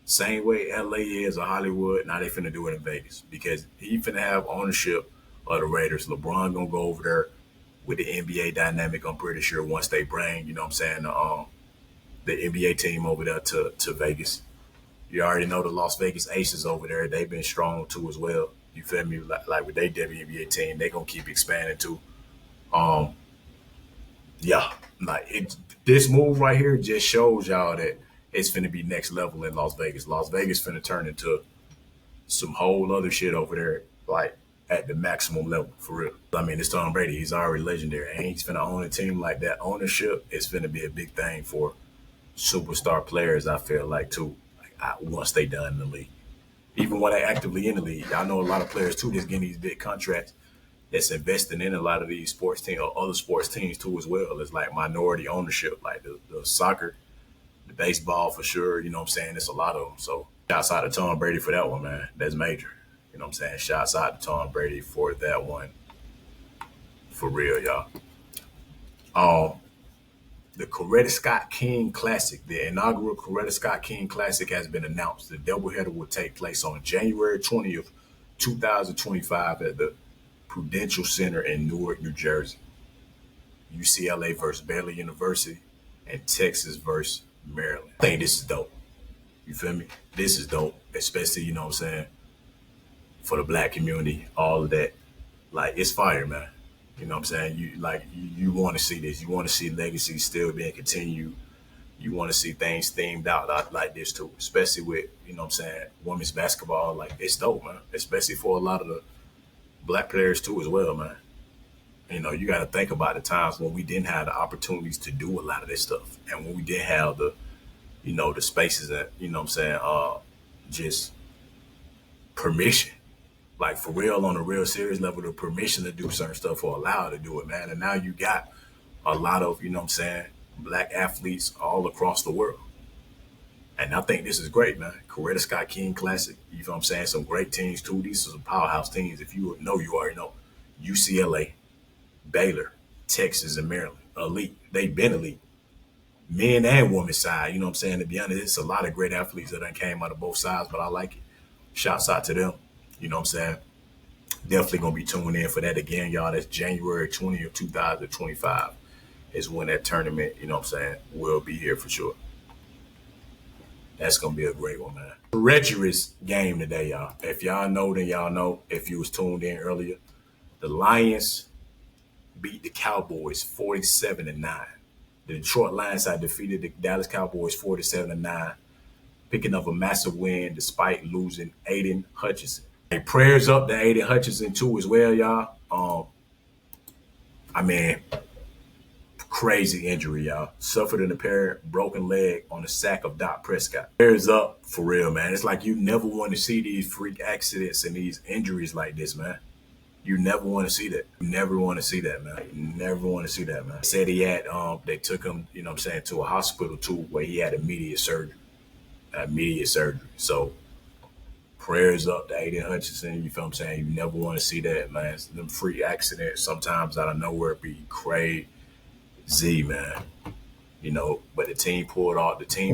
Same way LA is or Hollywood, now they finna do it in Vegas because he finna have ownership of the Raiders. LeBron gonna go over there with the NBA dynamic. I'm pretty sure once they bring, you know what I'm saying, the NBA team over there to Vegas. You already know the Las Vegas Aces over there. They've been strong too as well. You feel me? Like with their WNBA team, they gonna keep expanding too. Um, yeah, like this move right here just shows y'all that it's finna be next level in Las Vegas. Las Vegas finna turn into some whole other shit over there, like at the maximum level for real. I mean, it's Tom Brady. He's already legendary, and he's finna own a team like that. Ownership is finna be a big thing for superstar players. I feel like too. Once they done in the league, even when they actively in the league, I know a lot of players too that's getting these big contracts. That's investing in a lot of these sports teams or other sports teams too as well. It's like minority ownership, like the soccer, the baseball for sure. You know what I'm saying? It's a lot of them. So shouts out to Tom Brady for that one, man. That's major. You know what I'm saying? Shouts out to Tom Brady for that one. For real, y'all. Um, the Coretta Scott King Classic, the inaugural Coretta Scott King Classic has been announced. The doubleheader will take place on January 20th, 2025 at the Prudential Center in Newark, New Jersey. UCLA versus Baylor University and Texas versus Maryland. I think this is dope. You feel me? This is dope, especially, you know what I'm saying, for the black community, all of that. Like, it's fire, man. You know what I'm saying? You want to see this. You want to see legacy still being continued. You want to see things themed out like this too, especially with, you know what I'm saying, women's basketball. Like, it's dope, man. Especially for a lot of the black players too as well, man. You got to think about the times when we didn't have the opportunities to do a lot of this stuff, and when we didn't have the spaces that, just permission, like for real, on a real serious level, the permission to do certain stuff or allowed to do it, man. And now you got a lot of, black athletes all across the world. And I think this is great, man. Coretta Scott King Classic, some great teams too. These are some powerhouse teams. If you know, you already know. UCLA, Baylor, Texas, and Maryland, elite. They've been elite. Men and women's side, to be honest, it's a lot of great athletes that done came out of both sides, but I like it. Shouts out to them. Definitely going to be tuning in for that again, y'all. That's January 20th, 2025 is when that tournament, will be here for sure. That's going to be a great one, man. Treacherous game today, y'all. If y'all know, then y'all know. If you was tuned in earlier, the Lions beat the Cowboys 47-9. The Detroit Lions had defeated the Dallas Cowboys 47-9, picking up a massive win despite losing Aiden Hutchinson. Hey, prayers up to Aiden Hutchinson too as well, y'all. Crazy injury, y'all. Suffered an apparent broken leg on the sack of Dak Prescott. Prayers up for real, man. It's like you never want to see these freak accidents and these injuries like this, man. You never want to see that. You never want to see that, man. You never want to see that, man. Said he had, they took him, to a hospital too, where he had immediate surgery. So prayers up to Aiden Hutchinson. You never want to see that, man. It's them freak accidents sometimes out of nowhere be crazy, man. But the team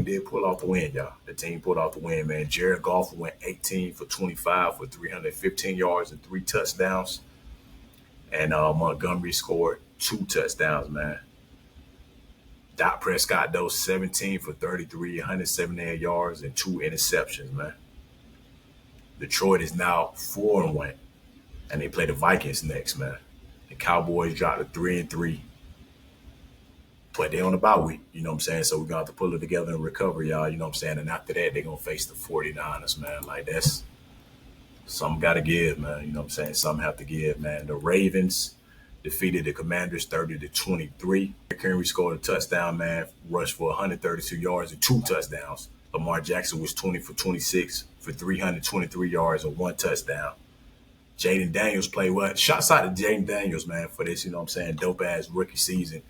did pull off the win, y'all. The team pulled off the win, man. Jared Goff went 18 for 25 for 315 yards and 3 touchdowns. And Montgomery scored 2 touchdowns, man. Dak Prescott, though, 17 for 33, 178 yards and 2 interceptions, man. Detroit is now 4-1, and they play the Vikings next, man. The Cowboys dropped to 3-3. But they on a bye week, So we're going to have to pull it together and recover, y'all, And after that, they're going to face the 49ers, man. Like, that's something got to give, man. Something have to give, man. The Ravens defeated the Commanders 30-23. Henry scored a touchdown, man. Rushed for 132 yards and 2 touchdowns. Lamar Jackson was 20 for 26 for 323 yards and 1 touchdown. Jaden Daniels played well. Shouts out to Jaden Daniels, man, for this, dope-ass rookie season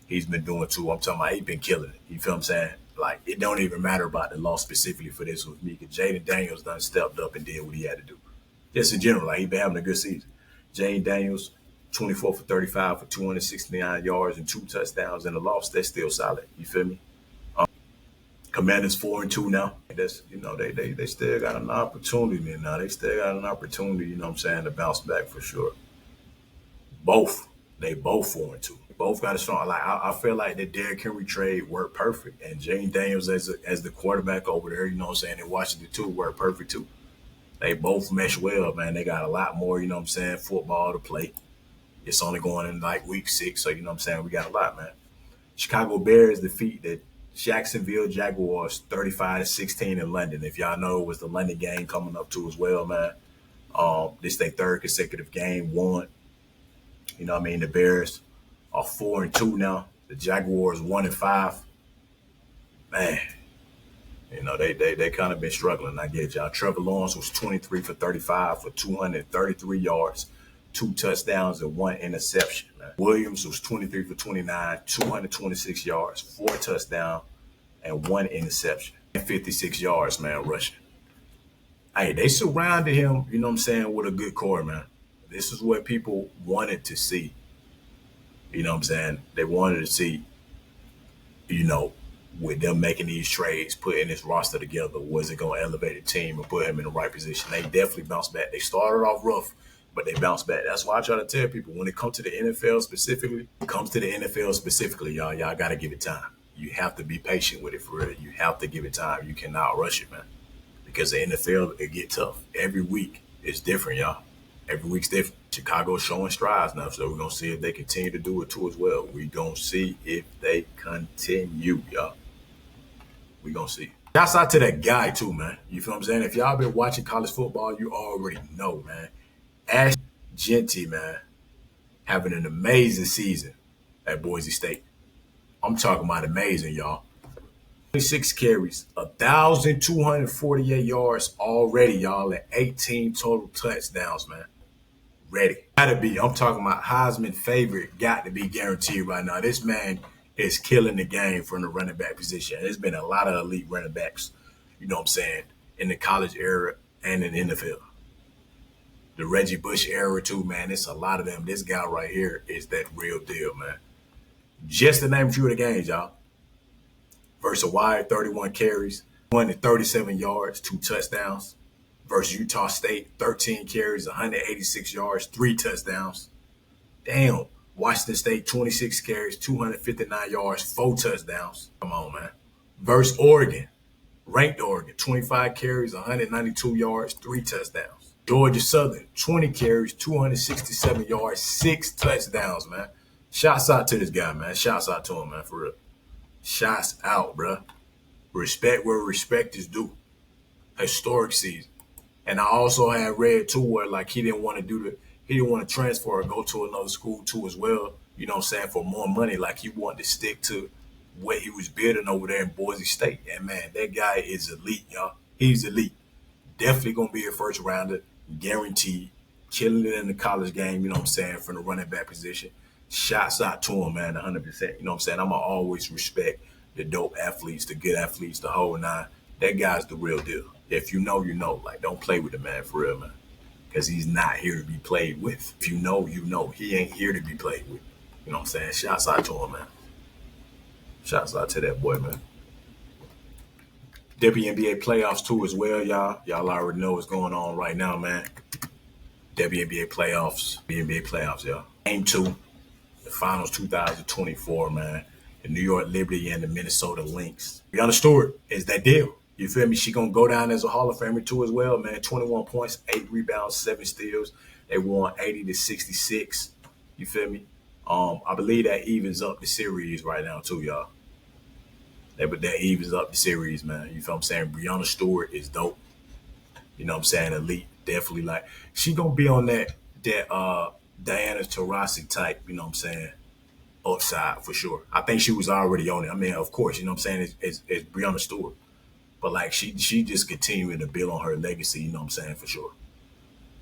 he's been doing too. I'm talking about he's been killing it. You feel what I'm saying? Like, it don't even matter about the loss specifically for this with me, because Jaden Daniels done stepped up and did what he had to do. Just in general, like, he been having a good season. Jaden Daniels, 24 for 35 for 269 yards and 2 touchdowns in the loss. That's still solid. You feel me? Commanders 4-2 now. That's, they still got an opportunity now. They still got an opportunity, to bounce back for sure. They both 4-2. Both got a strong. Like, I feel like the Derrick Henry trade worked perfect, and Jaden Daniels as the quarterback over there, in Washington too, worked perfect too. They both mesh well, man. They got a lot more, football to play. It's only going in like week 6, so we got a lot, man. Chicago Bears defeat the Jacksonville Jaguars 35-16 in London. If y'all know, it was the London game coming up too as well, man. This their 3rd consecutive game won. The Bears are 4-2 now. The Jaguars 1-5. Man, they kind of been struggling. I get y'all. Trevor Lawrence was 23 for 35 for 233 yards, 2 touchdowns and 1 interception. Man. Williams was 23 for 29, 226 yards, 4 touchdowns and 1 interception, and 56 yards, man, rushing. Hey, they surrounded him, with a good core, man. This is what people wanted to see. They wanted to see, with them making these trades, putting this roster together, was it going to elevate the team and put him in the right position? They definitely bounced back. They started off rough, but they bounced back. That's why I try to tell people, when it comes to the NFL specifically, y'all got to give it time. You have to be patient with it for real. You have to give it time. You cannot rush it, man. Because the NFL, it get tough. Every week is different, y'all. Every week's different. Chicago's showing strides now, so we're going to see if they continue to do it too as well. We're going to see if they continue, y'all. We're going to see. Shouts out to that guy too, man. You feel what I'm saying? If y'all been watching college football, you already know, man. Ash Genty, man. having an amazing season at Boise State. I'm talking about amazing, y'all. 26 carries, 1,248 yards already, y'all, and 18 total touchdowns, man. Ready. Gotta be. I'm talking about Heisman favorite. Got to be guaranteed right now. This man is killing the game from the running back position. There's been a lot of elite running backs, you know what I'm saying, in the college era and in the NFL. The Reggie Bush era, too, man. It's a lot of them. This guy right here is that real deal, man. Just to name a few of the games, y'all. Versus Wyatt, 31 carries, 137 yards, 2 touchdowns. Versus Utah State, 13 carries, 186 yards, 3 touchdowns. Damn. Washington State, 26 carries, 259 yards, 4 touchdowns. Come on, man. Versus Oregon, ranked Oregon, 25 carries, 192 yards, 3 touchdowns. Georgia Southern, 20 carries, 267 yards, 6 touchdowns, man. Shouts out to this guy, man. Shouts out to him, man, for real. Shots out, bro. Respect where respect is due. Historic season. And I also had read too where like he didn't want to transfer or go to another school too as well, you know what I'm saying, for more money. Like he wanted to stick to what he was building over there in Boise State. And man, that guy is elite, y'all. He's elite. Definitely gonna be a first rounder, guaranteed. Killing it in the college game, you know what I'm saying, from the running back position. Shots out to him, man, 100%. You know what I'm saying? I'm going to always respect the dope athletes, the good athletes, the whole nine. That guy's the real deal. If you know, you know. Like, don't play with the man for real, man. Because he's not here to be played with. If you know, you know. He ain't here to be played with. You know what I'm saying? Shots out to him, man. Shots out to that boy, man. WNBA playoffs, too, as well, y'all. Y'all already know what's going on right now, man. WNBA playoffs. WNBA playoffs, y'all. Game 2. The finals 2024, man. The New York Liberty and the Minnesota Lynx. Brianna Stewart is that deal. You feel me? She going to go down as a Hall of Famer, too, as well, man. 21 points, 8 rebounds, 7 steals. They won 80-66. You feel me? I believe that evens up the series right now, too, y'all. That evens up the series, man. You feel what I'm saying? Brianna Stewart is dope. You know what I'm saying? Elite. Definitely like she gonna be on that Diana Taurasi type, you know what I'm saying? Upside for sure. I think she was already on it. I mean, of course, you know what I'm saying? It's Brianna Stewart. But like she just continuing to build on her legacy, you know what I'm saying, for sure.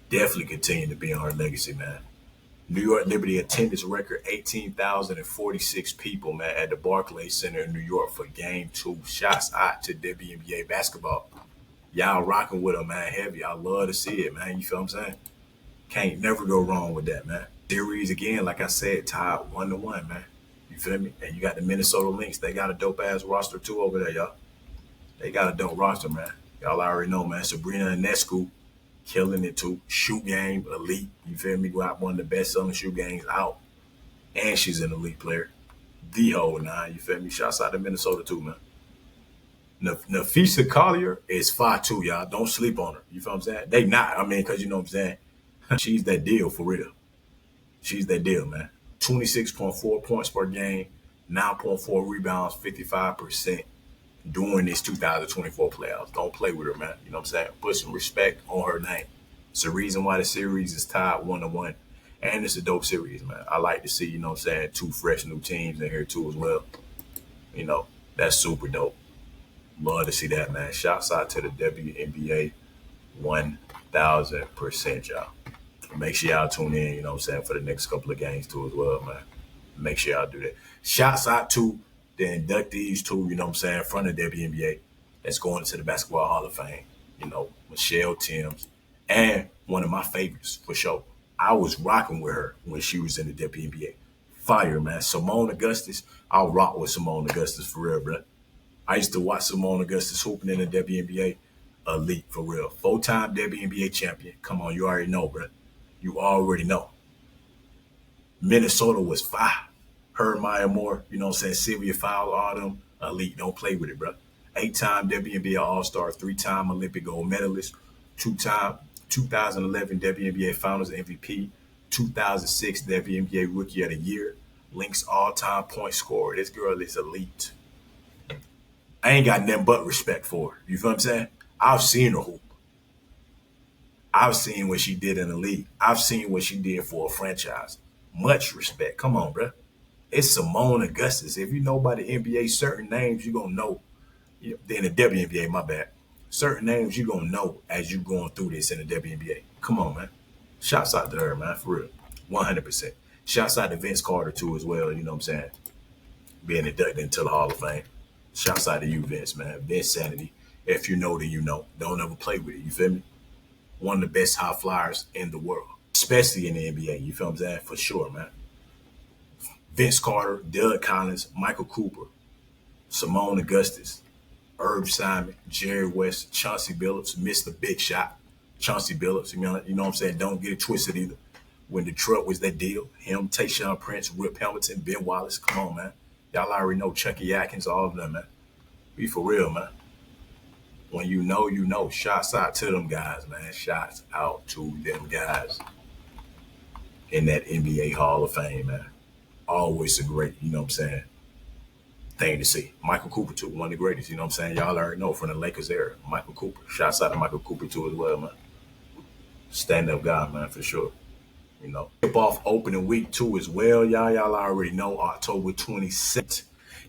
Definitely continue to be on her legacy, man. New York Liberty attendance record 18,046 people, man, at the Barclays Center in New York for game 2. Shots out to WNBA basketball. Y'all rocking with them, man, heavy. I love to see it, man. You feel what I'm saying? Can't never go wrong with that, man. Series again, like I said, tied 1-1, man. You feel me? And you got the Minnesota Lynx. They got a dope ass roster too over there, y'all. They got a dope roster, man. Y'all already know, man. Sabrina Ionescu killing it too. Shoe game, elite. You feel me? Got one of the best selling shoe games out. And she's an elite player. The whole nine, you feel me? Shouts out to Minnesota too, man. Nafisa Collier is 5'2", y'all. Don't sleep on her. You feel what I'm saying? They not. I mean, because you know what I'm saying? She's that deal for real. She's that deal, man. 26.4 points per game, 9.4 rebounds, 55% during this 2024 playoffs. Don't play with her, man. You know what I'm saying? Put some respect on her name. It's the reason why the series is tied 1-1. And it's a dope series, man. I like to see, you know what I'm saying, 2 fresh new teams in here too as well. You know, that's super dope. Love to see that, man. Shouts out to the WNBA 1,000%, y'all. Make sure y'all tune in, you know what I'm saying, for the next couple of games too as well, man. Make sure y'all do that. Shouts out to the inductees too, you know what I'm saying, from the WNBA that's going into the Basketball Hall of Fame. You know, Michelle Timms, and one of my favorites for sure. I was rocking with her when she was in the WNBA. Fire, man. Simone Augustus. I'll rock with Simone Augustus for real, bro. I used to watch Simone Augustus hooping in the WNBA. Elite, for real. 4-time WNBA champion. Come on, you already know, bro. You already know. Minnesota was 5. Her, Maya Moore, you know what I'm saying? Sylvia Fowler, all them. Elite. Don't play with it, bro. 8-time WNBA All-Star, 3-time Olympic gold medalist, 2-time 2011 WNBA Finals MVP, 2006 WNBA Rookie of the Year, Lynx all-time point scorer. This girl is elite. I ain't got nothing but respect for her. You feel what I'm saying? I've seen her hoop. I've seen what she did in the league. I've seen what she did for a franchise. Much respect. Come on, bro. It's Simone Augustus. If you know about the NBA, certain names you're going to know. In the WNBA, my bad. Certain names you're going to know as you going through this in the WNBA. Come on, man. Shouts out to her, man, for real. 100%. Shouts out to Vince Carter, too, as well. You know what I'm saying? Being inducted into the Hall of Fame. Shouts out to you, Vince, man. Vince Sanity. If you know, then you know. Don't ever play with it. You feel me? One of the best high flyers in the world, especially in the NBA. You feel what I'm saying? For sure, man. Vince Carter, Doug Collins, Michael Cooper, Simone Augustus, Herb Simon, Jerry West, Chauncey Billups, Mr. Big Shot, Chauncey Billups. You know what I'm saying? Don't get it twisted either. When Detroit was that deal, him, Tayshaun Prince, Rip Hamilton, Ben Wallace. Come on, man. Y'all already know Chucky Atkins, all of them, man. Be for real, man. When you know, you know. Shouts out to them guys, man. Shouts out to them guys in that NBA Hall of Fame, man. Always a great, you know what I'm saying, thing to see. Michael Cooper, too, one of the greatest, you know what I'm saying? Y'all already know from the Lakers era. Michael Cooper. Shouts out to Michael Cooper, too, as well, man. Stand-up guy, man, for sure. You know, tip-off opening week, too, as well. Y'all already know, October 26th.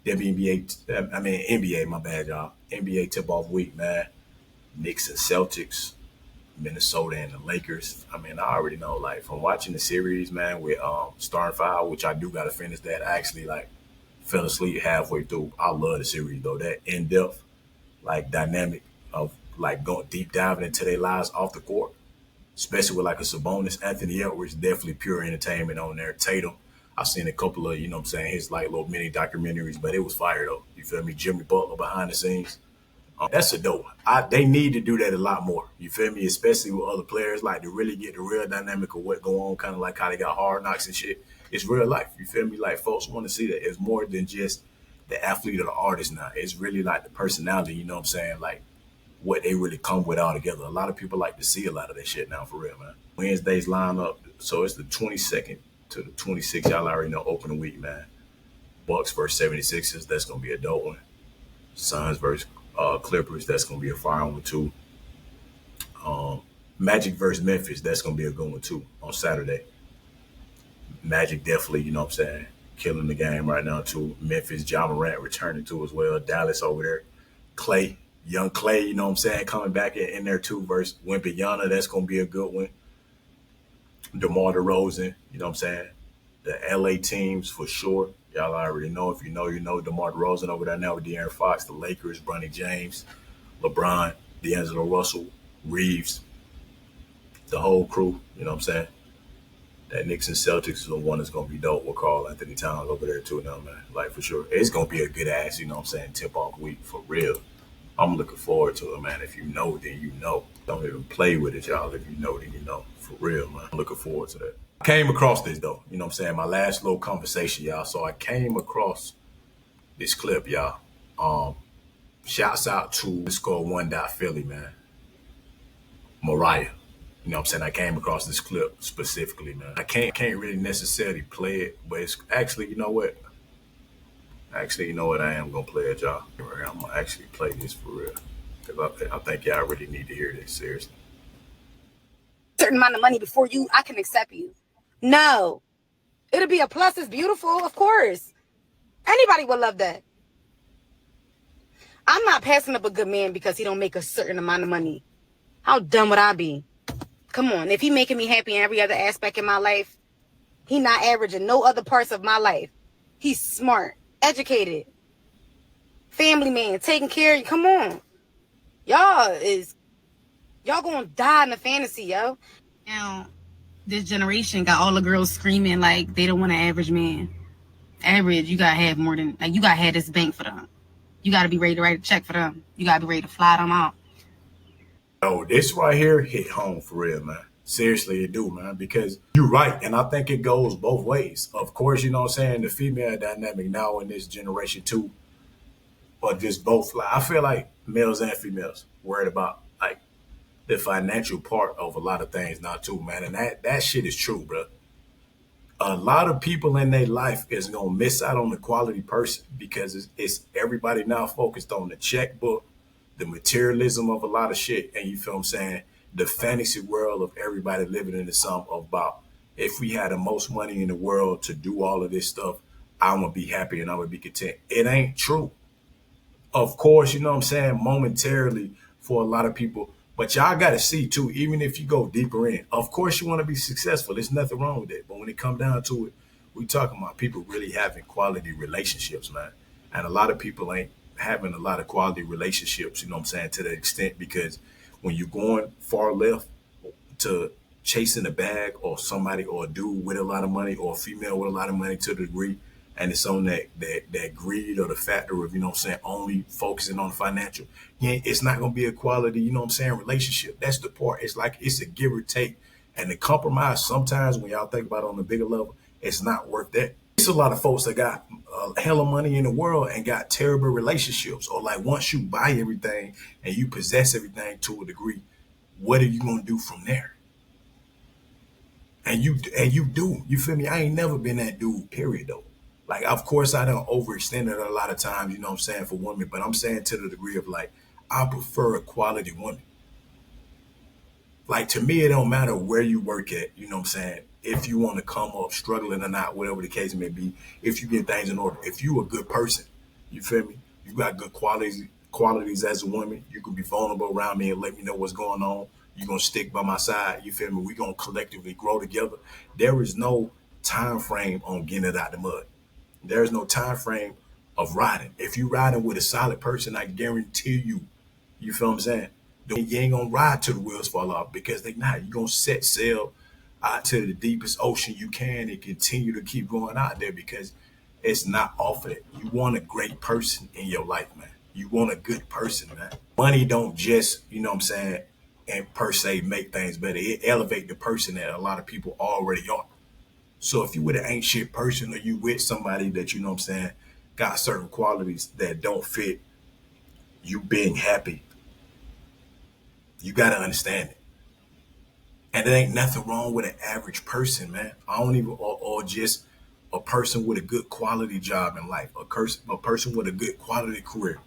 NBA, my bad, y'all. NBA tip-off week, man. Knicks and Celtics, Minnesota and the Lakers. I already know, like, from watching the series, man, with Starting Five, which I do got to finish that. I actually, like, fell asleep halfway through. I love the series, though. That in-depth, like, dynamic of, like, going deep diving into their lives off the court, especially with, like, a Sabonis. Anthony Edwards, definitely pure entertainment on there. Tatum, I've seen a couple of, you know what I'm saying, his, like, little mini documentaries, but it was fire, though. You feel me? Jimmy Butler behind the scenes. That's a dope. They need to do that a lot more. You feel me? Especially with other players, like to really get the real dynamic of what go on, kind of like how they got hard knocks and shit. It's real life. You feel me? Like folks want to see that. It's more than just the athlete or the artist now. It's really like the personality, you know what I'm saying? Like what they really come with all together. A lot of people like to see a lot of that shit now, for real, man. Wednesdays line up. So it's the 22nd to the 26th. Y'all already know opening week, man. Bucks versus 76ers. That's going to be a dope one. Suns versus Clippers. That's going to be a fire one, too. Magic versus Memphis. That's going to be a good one, too, on Saturday. Magic definitely, you know what I'm saying, killing the game right now, too. Memphis, Ja Morant returning, too, as well. Dallas over there. Clay, young Clay, you know what I'm saying, coming back in there, too, versus Wembanyama. That's going to be a good one. DeMar DeRozan, you know what I'm saying. The LA teams, for sure. Y'all already know. If you know, you know. DeMar DeRozan over there now with De'Aaron Fox. The Lakers, Bronny James, LeBron, D'Angelo Russell, Reeves. The whole crew, you know what I'm saying. That Knicks and Celtics is the one that's going to be dope with Karl Anthony Towns over there, too, now, man. Like, for sure. It's going to be a good ass, you know what I'm saying, tip-off week, for real. I'm looking forward to it, man. If you know, then you know. Don't even play with it, y'all. If you know, then you know. For real, man. I'm looking forward to that. I came across this, though. You know what I'm saying? My last little conversation, y'all. So I came across this clip, y'all. Shouts out to the Score One Philly, man. Mariah. You know what I'm saying? I came across this clip specifically, man. I can't really necessarily play it, but it's actually, you know what? Actually, you know what? I am going to play it, y'all. I'm going to actually play this for real. Because I think y'all really need to hear this, seriously. Certain amount of money before I can accept you. No. It'll be a plus. It's beautiful, of course. Anybody would love that. I'm not passing up a good man because he don't make a certain amount of money. How dumb would I be? Come on. If he making me happy in every other aspect in my life, he not average in no other parts of my life. He's smart, educated, family man, taking care of you. Come on. Y'all gonna die in the fantasy, yo. Now, this generation got all the girls screaming like they don't want an average man. Average, you gotta have more than, like, you gotta have this bank for them. You gotta be ready to write a check for them. You gotta be ready to fly them out. Oh, this right here hit home for real, man. Seriously, it do, man, because you're right. And I think it goes both ways. Of course, you know what I'm saying? The female dynamic now in this generation too, but just both. Like, I feel like males and females worried about like the financial part of a lot of things now too, man. And that shit is true, bro. A lot of people in their life is gonna miss out on the quality person because it's everybody now focused on the checkbook, the materialism of a lot of shit, and you feel what I'm saying, the fantasy world of everybody living into something about if we had the most money in the world to do all of this stuff, I'm gonna be happy and I'm gonna be content. It ain't true. Of course, you know what I'm saying, momentarily for a lot of people. But y'all got to see too, even if you go deeper in, of course you want to be successful. There's nothing wrong with that. But when it comes down to it, we talking about people really having quality relationships, man. And a lot of people ain't having a lot of quality relationships, you know what I'm saying, to the extent because when you're going far left to chasing a bag or somebody or a dude with a lot of money or a female with a lot of money to the degree and it's on that greed or the factor of, you know what I'm saying, only focusing on financial, yeah, it's not gonna be a quality, you know what I'm saying, relationship. That's the part. It's like it's a give or take. And the compromise sometimes when y'all think about it on the bigger level, it's not worth that. It's a lot of folks that got a hell of money in the world and got terrible relationships. Or like once you buy everything and you possess everything to a degree, what are you gonna do from there? And you do. You feel me? I ain't never been that dude, period though. Like of course I don't overextend it a lot of times, you know what I'm saying, for women, but I'm saying to the degree of like I prefer a quality woman. Like to me it don't matter where you work at, you know what I'm saying? If you want to come up struggling or not, whatever the case may be, if you get things in order, if you a good person, you feel me? You got good qualities as a woman, you can be vulnerable around me and let me know what's going on. You're gonna stick by my side, you feel me? We gonna collectively grow together. There is no time frame on getting it out the mud. There's no time frame of riding. If you riding with a solid person, I guarantee you, you feel what I'm saying? You ain't gonna ride till the wheels fall off because they not. You gonna set sail out to the deepest ocean you can and continue to keep going out there because it's not off of it. You want a great person in your life, man. You want a good person, man. Money don't just, you know what I'm saying, and per se make things better. It elevate the person that a lot of people already are. So if you with an ain't shit person or you with somebody that you know what I'm saying got certain qualities that don't fit you being happy, you gotta understand it. And there ain't nothing wrong with an average person, man. I don't even or just a person with a good quality job in life, a person with a good quality career.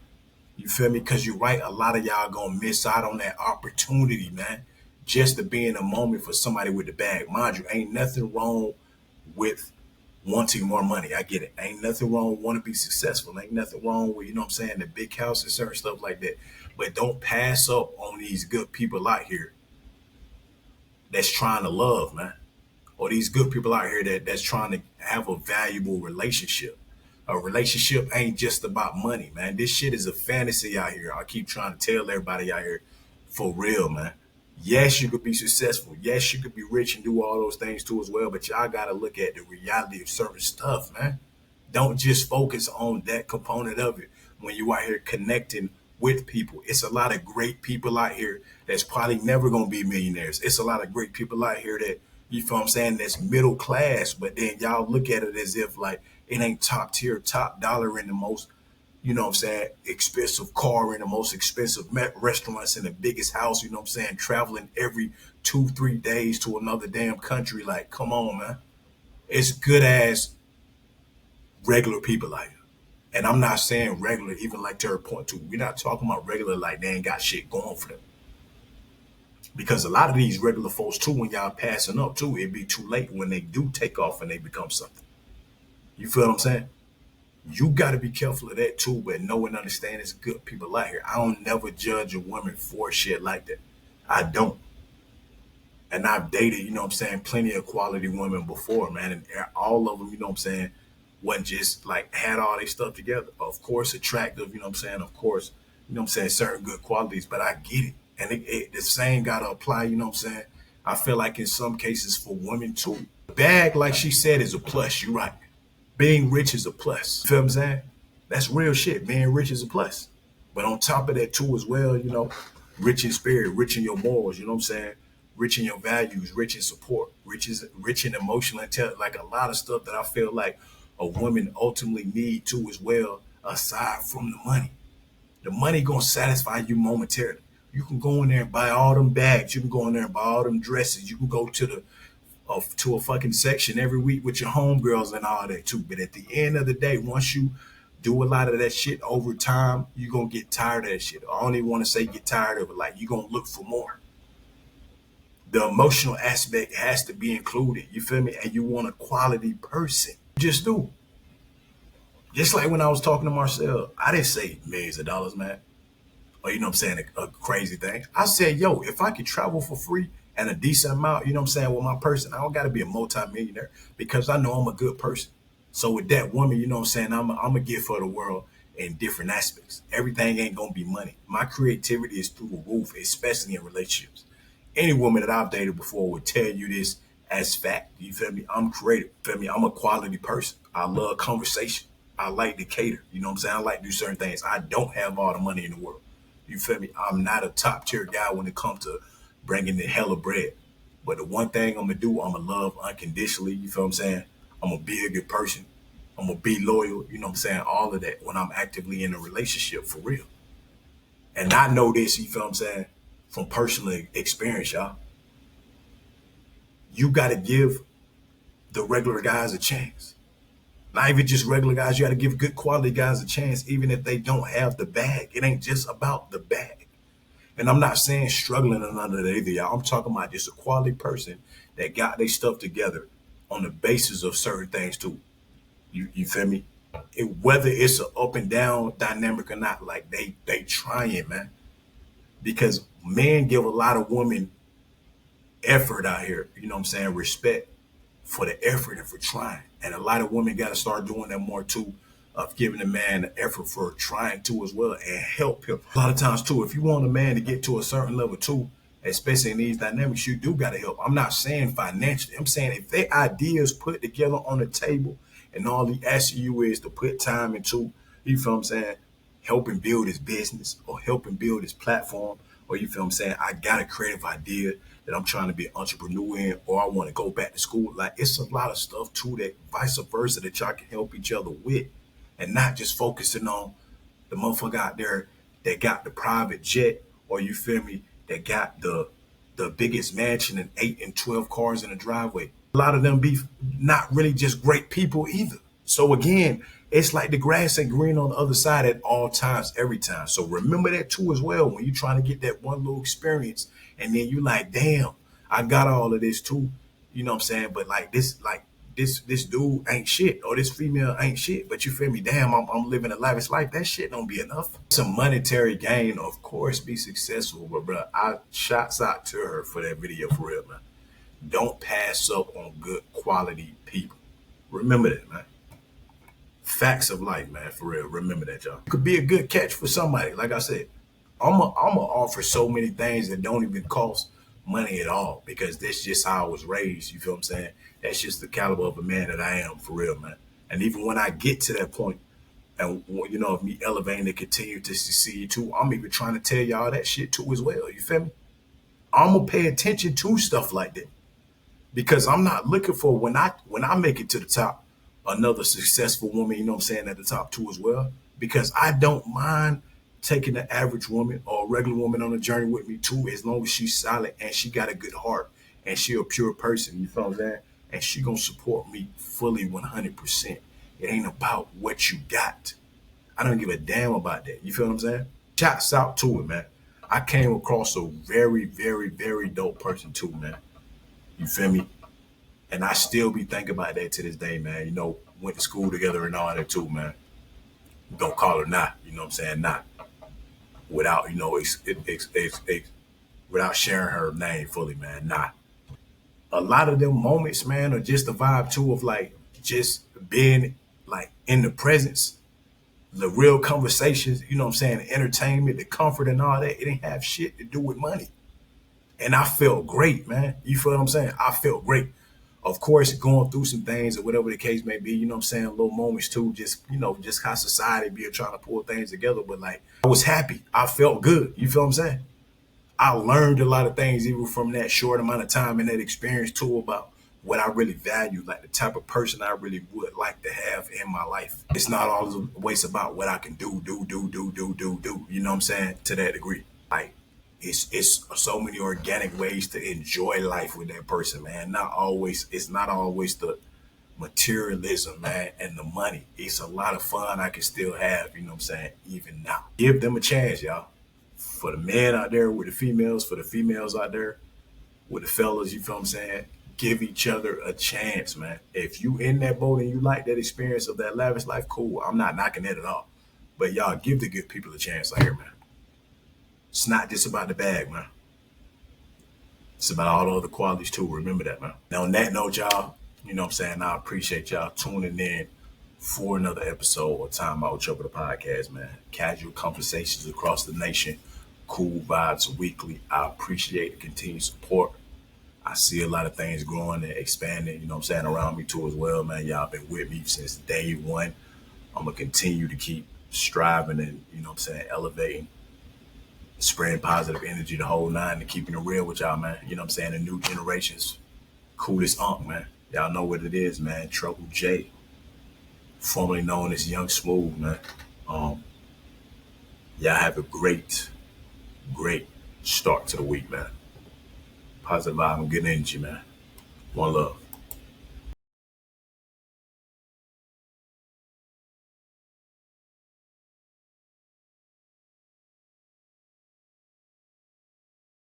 You feel me? Because you're right, a lot of y'all gonna miss out on that opportunity, man. Just to be in a moment for somebody with the bag. Mind you, ain't nothing wrong with wanting more money. I get it. Ain't nothing wrong with want to be successful. Ain't nothing wrong with, you know what I'm saying, the big house and certain stuff like that. But don't pass up on these good people out here that's trying to love, man. Or these good people out here that's trying to have a valuable relationship. A relationship ain't just about money, man. This shit is a fantasy out here. I keep trying to tell everybody out here, for real, man. Yes, you could be successful. Yes, you could be rich and do all those things too as well. But y'all gotta look at the reality of certain stuff, man. Don't just focus on that component of it when you out here connecting with people. It's a lot of great people out here that's probably never gonna be millionaires. It's a lot of great people out here that, you feel what I'm saying, that's middle class, but then y'all look at it as if like it ain't top tier, top dollar in the most, you know what I'm saying, expensive car in the most expensive restaurants in the biggest house, you know what I'm saying, traveling every 2-3 days to another damn country. Like, come on, man. It's good as regular people out here. And I'm not saying regular, even like Terry point to. We're not talking about regular like they ain't got shit going for them. Because a lot of these regular folks too, when y'all passing up too, it be too late when they do take off and they become something. You feel what I'm saying? You got to be careful of that too, but know and understand it's good people out here. I don't never judge a woman for shit like that. I don't. And I've dated, you know what I'm saying, plenty of quality women before, man. And all of them, you know what I'm saying, wasn't just like had all their stuff together. Of course, attractive, you know what I'm saying, of course, you know what I'm saying, certain good qualities, but I get it. And the same got to apply, you know what I'm saying. I feel like in some cases for women too. Bag, like she said, is a plus. You're right. Being rich is a plus. You feel what I'm saying? That's real shit. Being rich is a plus. But on top of that too as well, you know, rich in spirit, rich in your morals, you know what I'm saying? Rich in your values, rich in support, rich in emotional intelligence, like a lot of stuff that I feel like a woman ultimately need too as well, aside from the money. The money gonna satisfy you momentarily. You can go in there and buy all them bags. You can go in there and buy all them dresses. You can go to a fucking section every week with your homegirls and all that too. But at the end of the day, once you do a lot of that shit over time, you're gonna get tired of that shit. I don't even want to say get tired of it. Like you're gonna look for more. The emotional aspect has to be included. You feel me? And you want a quality person. You just do. Just like when I was talking to Marcel, I didn't say millions of dollars, man. Or, you know what I'm saying, a crazy thing. I said, yo, if I could travel for free and a decent amount, you know what I'm saying, with my person, I don't got to be a multimillionaire because I know I'm a good person. So with that woman, you know what I'm saying, I'm going to give her the world in different aspects. Everything ain't going to be money. My creativity is through the roof, especially in relationships. Any woman that I've dated before would tell you this as fact. You feel me? I'm creative. You feel me? I'm a quality person. I love conversation. I like to cater. You know what I'm saying? I like to do certain things. I don't have all the money in the world. You feel me? I'm not a top tier guy when it comes to bringing the hella bread. But the one thing I'm gonna do, I'm gonna love unconditionally. You feel what I'm saying? I'm gonna be a good person. I'm gonna be loyal. You know what I'm saying? All of that when I'm actively in a relationship for real. And I know this. You feel what I'm saying? From personal experience, y'all. You gotta give the regular guys a chance. Not even just regular guys. You got to give good quality guys a chance, even if they don't have the bag. It ain't just about the bag. And I'm not saying struggling or none of that either, y'all. I'm talking about just a quality person that got their stuff together on the basis of certain things too. You feel me? Whether it's an up and down dynamic or not, like they trying, man. Because men give a lot of women effort out here. You know what I'm saying? Respect for the effort and for trying. And a lot of women got to start doing that more too, of giving a man the effort for trying to as well and help him. A lot of times too, if you want a man to get to a certain level too, especially in these dynamics, you do got to help. I'm not saying financially. I'm saying if their ideas put together on the table and all he asks you is to put time into, you feel what I'm saying, helping build his business or helping build his platform, or you feel what I'm saying, I got a creative idea that I'm trying to be an entrepreneur in, or I want to go back to school. Like it's a lot of stuff too that vice versa that y'all can help each other with, and not just focusing on the motherfucker out there that got the private jet, or you feel me, that got the biggest mansion and 8 and 12 cars in the driveway. A lot of them be not really just great people either. So again, it's like the grass ain't green on the other side at all times, every time. So remember that too as well when you're trying to get that one little experience, and then you like, damn, I got all of this too. You know what I'm saying? But this dude ain't shit, or this female ain't shit. But you feel me? Damn, I'm living a lavish life. That shit don't be enough. Some monetary gain, of course, be successful. But bro, I shots out to her for that video for real, man. Don't pass up on good quality people. Remember that, man. Facts of life, man, for real. Remember that, y'all. It could be a good catch for somebody. Like I said, I'm gonna offer so many things that don't even cost money at all because that's just how I was raised. You feel what I'm saying? That's just the caliber of a man that I am, for real, man. And even when I get to that point, and you know, of me elevating to continue to succeed too, I'm even trying to tell y'all that shit too as well. You feel me? I'm gonna pay attention to stuff like that because I'm not looking for when I make it to the top, another successful woman, you know what I'm saying, at the top too as well. Because I don't mind taking the average woman or a regular woman on a journey with me too, as long as she's solid and she got a good heart and she a pure person, you feel what I'm saying? And she gonna support me fully 100%. It ain't about what you got. I don't give a damn about that. You feel what I'm saying? Shouts out to it, man. I came across a very, very, very dope person too, man. You feel me? And I still be thinking about that to this day, man. You know, went to school together and all that too, man. Don't call her not, you know what I'm saying? Not without, you know, without sharing her name fully, man. Not. A lot of them moments, man, are just the vibe too of like just being like in the presence, the real conversations, you know what I'm saying? The entertainment, the comfort and all that. It didn't have shit to do with money. And I felt great, man. You feel what I'm saying? I felt great. Of course, going through some things or whatever the case may be, you know what I'm saying? Little moments too, just, you know, just how society be trying to pull things together. But like, I was happy. I felt good. You feel what I'm saying? I learned a lot of things even from that short amount of time and that experience too about what I really value, like the type of person I really would like to have in my life. It's not always about what I can do. You know what I'm saying? To that degree. Like, it's so many organic ways to enjoy life with that person, man. It's not always the materialism, man, and the money. It's a lot of fun I can still have, you know what I'm saying, even now. Give them a chance, y'all. For the men out there with the females, for the females out there, with the fellas, you feel what I'm saying? Give each other a chance, man. If you in that boat and you like that experience of that lavish life, cool. I'm not knocking it at all. But y'all give the good people a chance out here, man. It's not just about the bag, man. It's about all the other qualities too. Remember that, man. Now on that note, y'all, you know what I'm saying? I appreciate y'all tuning in for another episode of Time Out with Trouble the Podcast, man. Casual conversations across the nation. Cool vibes weekly. I appreciate the continued support. I see a lot of things growing and expanding, you know what I'm saying, around me too as well, man. Y'all been with me since day one. I'm going to continue to keep striving and, you know what I'm saying, elevating, spreading positive energy the whole nine and keeping it real with y'all, man. You know what I'm saying? The new generation's coolest unk, man. Y'all know what it is, man. Treble J, formerly known as Young Smooth, man. Y'all have a great start to the week, man. Positive vibe and good energy, man. One love.